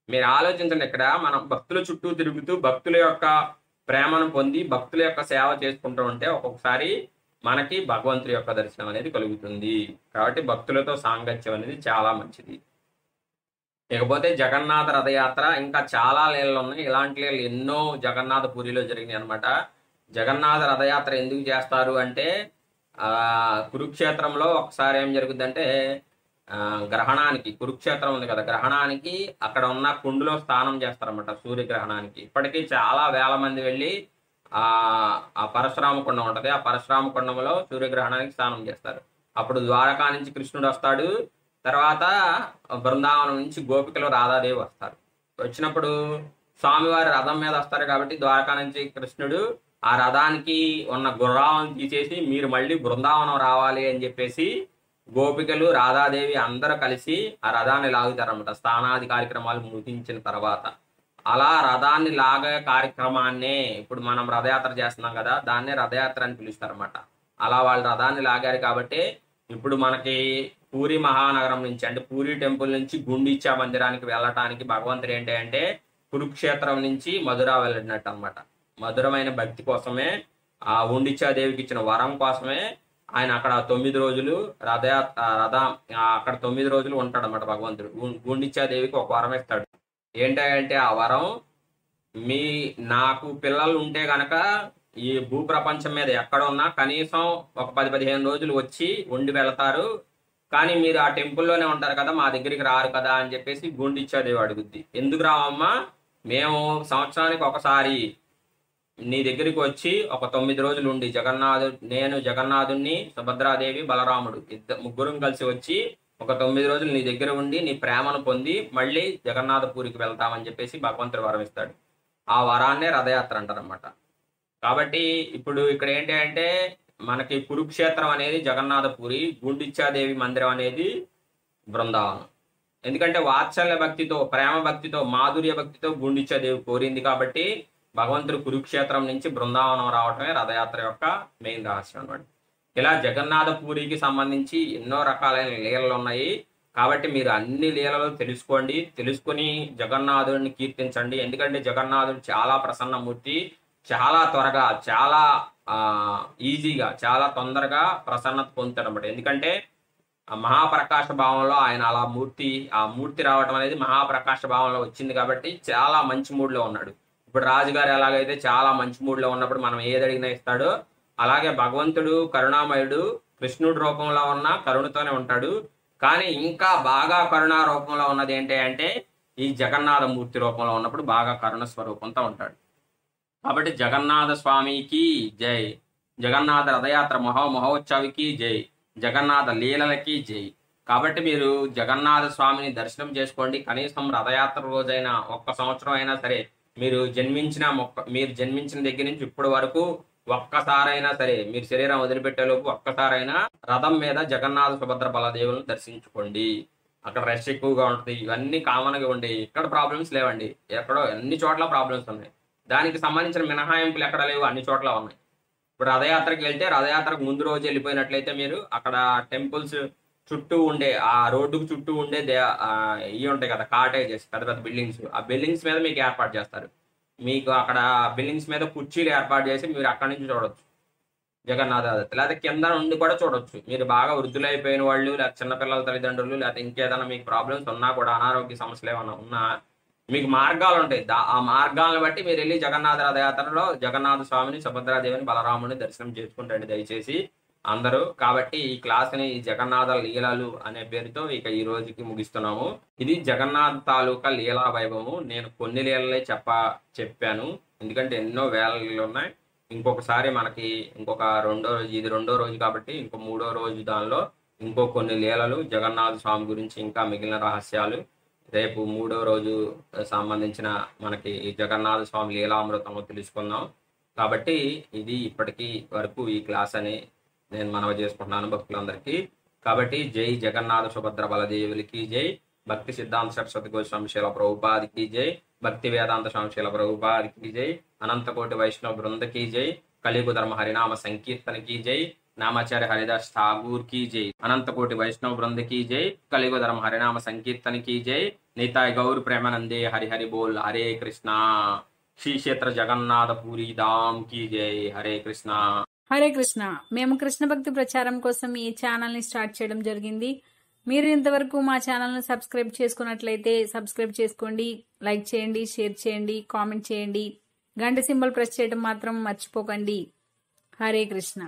మీరు ఆలోచించండి, ఇక్కడ మనం భక్తుల చుట్టూ తిరుగుతూ భక్తుల యొక్క ప్రేమను పొంది భక్తుల యొక్క సేవ చేసుకుంటూ ఉంటే ఒక్కొక్కసారి మనకి భగవంతుడి యొక్క దర్శనం అనేది కలుగుతుంది. కాబట్టి భక్తులతో సాంగత్యం అనేది చాలా మంచిది. ఇకపోతే జగన్నాథ రథయాత్ర, ఇంకా చాలా లీలలు ఉన్నాయి. ఇలాంటి లీలలు ఎన్నో జగన్నాథ పూరిలో జరిగినాయి అనమాట. జగన్నాథ రథయాత్ర ఎందుకు చేస్తారు అంటే, కురుక్షేత్రంలో ఒకసారి ఏం జరుగుద్దంటే గ్రహణానికి, కురుక్షేత్రం ఉంది కదా, గ్రహణానికి అక్కడ ఉన్న కుండులో స్నానం చేస్తారన్నమాట సూర్యగ్రహణానికి. ఇప్పటికీ చాలా వేల మంది వెళ్ళి ఆ పరశురామ కుండం ఉంటుంది, ఆ పరశురామ కుండంలో సూర్యగ్రహణానికి స్నానం చేస్తారు. అప్పుడు ద్వారకా నుంచి కృష్ణుడు వస్తాడు, తర్వాత బృందావనం నుంచి గోపికలు రాధాదేవి వస్తారు. వచ్చినప్పుడు స్వామివారి రథం మీద వస్తారు కాబట్టి ద్వారకా నుంచి కృష్ణుడు ఆ రథానికి ఉన్న గుర్రాలను తీసేసి మీరు మళ్ళీ బృందావనం రావాలి అని చెప్పేసి గోపికలు రాధాదేవి అందరూ కలిసి ఆ రథాన్ని లాగుతారన్నమాట స్నానాది కార్యక్రమాలు ముగించిన తర్వాత. అలా రథాన్ని లాగే కార్యక్రమాన్నే ఇప్పుడు మనం రథయాత్ర చేస్తున్నాం కదా, దాన్నే రథయాత్ర అని పిలుస్తారన్నమాట. అలా వాళ్ళు రథాన్ని లాగారు కాబట్టి ఇప్పుడు మనకి పూరి మహానగరం నుంచి అంటే పూరి టెంపుల్ నుంచి గుండిచా మందిరానికి వెళ్ళటానికి భగవంతుడు ఏంటి అంటే కురుక్షేత్రం నుంచి మధుర వెళ్ళినట్టు అనమాట. మధురమైన భక్తి కోసమే, ఆ గుండిచాదేవికి ఇచ్చిన వరం కోసమే ఆయన అక్కడ 9 రోజులు అక్కడ 9 రోజులు ఉంటాడు అనమాట భగవంతుడు. గుండిచాదేవికి ఒక వరం ఇస్తాడు. ఏంటంటే ఆ వరం, నాకు పిల్లలు ఉంటే గనక ఈ భూప్రపంచం మీద ఎక్కడ ఉన్నా కనీసం ఒక 10-15 రోజులు వచ్చి ఉండి వెళతారు, కానీ మీరు ఆ టెంపుల్లోనే ఉంటారు కదా, మా దగ్గరికి రారు కదా అని చెప్పేసి గుండిచాదేవి అడుగుద్ది. ఎందుకు రావమ్మా, మేము సంవత్సరానికి ఒకసారి నీ దగ్గరికి వచ్చి ఒక 9 రోజులు ఉండి నేను జగన్నాథుణ్ణి, సుభద్రాదేవి, బలరాముడు ముగ్గురం కలిసి వచ్చి ఒక 9 రోజులు నీ దగ్గర ఉండి నీ ప్రేమను పొంది మళ్ళీ జగన్నాథపూరికి వెళ్తామని చెప్పేసి భగవంతుడు వరం ఇస్తాడు. ఆ వరాన్నే రథయాత్ర అంటారనమాట. కాబట్టి ఇప్పుడు ఇక్కడ ఏంటి అంటే మనకి కురుక్షేత్రం అనేది జగన్నాథపురి, గుండిచాదేవి మందిరం అనేది బృందావనం. ఎందుకంటే వాత్సల్య భక్తితో, ప్రేమ భక్తితో, మాధుర్య భక్తితో గుండిచాదేవి కోరింది కాబట్టి భగవంతుడు కురుక్షేత్రం నుంచి బృందావనం రావటమే రథయాత్ర యొక్క మెయిన్ రహస్యం అనమాట. ఇలా జగన్నాథపూరికి సంబంధించి ఎన్నో రకాలైన లీలలు ఉన్నాయి. కాబట్టి మీరు అన్ని లీలలు తెలుసుకొని జగన్నాథుడిని కీర్తించండి. ఎందుకంటే జగన్నాథుడు చాలా ప్రసన్నమూర్తి, చాలా త్వరగా, చాలా ఈజీగా, చాలా తొందరగా ప్రసన్నత పొందుతాడు అనమాట. ఎందుకంటే మహాప్రకాశ భావంలో ఆయన ఆ మూర్తి రావటం అనేది మహాప్రకాశ భావంలో వచ్చింది కాబట్టి చాలా మంచి మూడ్లో ఉన్నాడు. ఇప్పుడు రాజుగారు ఎలాగైతే చాలా మంచి మూడ్లో ఉన్నప్పుడు మనం ఏది అడిగినా ఇస్తాడో, అలాగే భగవంతుడు కరుణామయుడు, కృష్ణుడి రూపంలో ఉన్న కరుణతోనే ఉంటాడు. కానీ ఇంకా బాగా కరుణా రూపంలో ఉన్నది ఏంటి అంటే ఈ జగన్నాథ మూర్తి రూపంలో ఉన్నప్పుడు బాగా కరుణ స్వరూపంతో ఉంటాడు. కాబట్టి జగన్నాథ స్వామికి జై, జగన్నాథ రథయాత్ర మహోత్సవికి జై, జగన్నాథ లీలలకి జై. కాబట్టి మీరు జగన్నాథ స్వామిని దర్శనం చేసుకోండి. కనీసం రథయాత్ర రోజైనా, ఒక్క సంవత్సరం అయినా సరే, మీరు జన్మించిన దగ్గర నుంచి ఇప్పటి వరకు ఒక్కసారైనా సరే, మీరు శరీరం వదిలిపెట్టేలోపు ఒక్కసారైనా రథం మీద జగన్నాథ, సుభద్ర, బలదేవులను దర్శించుకోండి. అక్కడ రష్ ఎక్కువగా ఉంటుంది, ఇవన్నీ కామన్గా ఉండేవి. ఇక్కడ ప్రాబ్లమ్స్ లేవండి, ఎక్కడో అన్ని చోట్ల ప్రాబ్లమ్స్ ఉన్నాయి. దానికి సంబంధించిన మినహాయింపులు ఎక్కడ లేవు, అన్ని చోట్ల ఉన్నాయి. ఇప్పుడు రథయాత్రకి వెళ్తే రథయాత్రకు ముందు రోజు వెళ్ళిపోయినట్లయితే మీరు అక్కడ టెంపుల్స్ చుట్టూ ఉండే, ఆ రోడ్డుకు చుట్టూ ఉండే ఇవి ఉంటాయి కదా, కాటేజెస్, పెద్ద పెద్ద బిల్డింగ్స్, ఆ బిల్డింగ్స్ మీద మీకు ఏర్పాటు చేస్తారు. మీకు అక్కడ బిల్డింగ్స్ మీద కుర్చీలు ఏర్పాటు చేసి మీరు అక్కడి నుంచి చూడొచ్చు జగన్నాథ. లేకపోతే కింద నుండి కూడా చూడొచ్చు. మీరు బాగా వృద్ధులైపోయిన వాళ్ళు, లేకపోతే చిన్నపిల్లల తల్లిదండ్రులు, లేకపోతే ఇంకేదైనా మీకు ప్రాబ్లమ్స్ ఉన్నా కూడా, అనారోగ్య సమస్యలు ఏమైనా ఉన్నా, మీకు మార్గాలు ఉంటాయి. ఆ మార్గాలను బట్టి మీరు వెళ్ళి జగన్నాథ రథయాత్రలో జగన్నాథ స్వామిని, సుభద్రాదేవిని, బలరాముని దర్శనం చేసుకుంటండి దయచేసి అందరూ. కాబట్టి ఈ క్లాస్ని జగన్నాథ లీలలు అనే పేరుతో ఇక ఈ రోజుకి ముగిస్తున్నాము. ఇది జగన్నాథ్ తాలూకా లీలా వైభవము. నేను కొన్ని లీలలే చెప్పాను, ఎందుకంటే ఎన్నో వేల లీలలు ఉన్నాయి. ఇంకొకసారి మనకి ఇది రెండో రోజు కాబట్టి ఇంకో 3వ రోజు దానిలో ఇంకో కొన్ని లీలలు, జగన్నాథ స్వామి గురించి ఇంకా మిగిలిన రహస్యాలు రేపు 3వ రోజు సంబంధించిన మనకి జగన్నాథ స్వామి లీలామృతము తెలుసుకుందాం. కాబట్టి ఇది ఇప్పటికీ వరకు ఈ క్లాస్ అని నేను మనవి చేసుకుంటున్నాను భక్తులందరికీ. కాబట్టి జై జగన్నాథ, సుభద్ర, బలదేవులకి జై. భక్తి సిద్ధాంత సరస్వతి గోస్వామి శీల ప్రభుపాదికి జై. భక్తి వేదాంత స్వామి శీల ప్రభుపాదికి జై. అనంతకోటి వైష్ణవ బృందకి జై. కలియుగ ధర్మ హరినామ సంకీర్తనకి జై. నామాచార్య హరిదాస్ ఠాగూర్ की जय. अनंतकोटि वैष्णव वृंद की जय. कलियुग धर्म हरिनाम संकीर्तन की जय. निताय गौर प्रेमानंदे हरि हरि बोल. हरे कृष्णा. श्री क्षेत्र जगन्नाथपुरी धाम की जय. हरे कृष्णा. హరే కృష్ణ. మేము కృష్ణ భక్తి ప్రచారం కోసం ఈ ఛానల్ ని స్టార్ట్ చేయడం జరిగింది. మీరు ఇంతవరకు మా ఛానల్ ను సబ్స్క్రైబ్ చేసుకున్నట్లయితే సబ్స్క్రైబ్ చేసుకోండి, లైక్ చేయండి, షేర్ చేయండి, కామెంట్ చేయండి, గంట సింబల్ ప్రెస్ చేయడం మాత్రం మర్చిపోకండి. హరే కృష్ణ.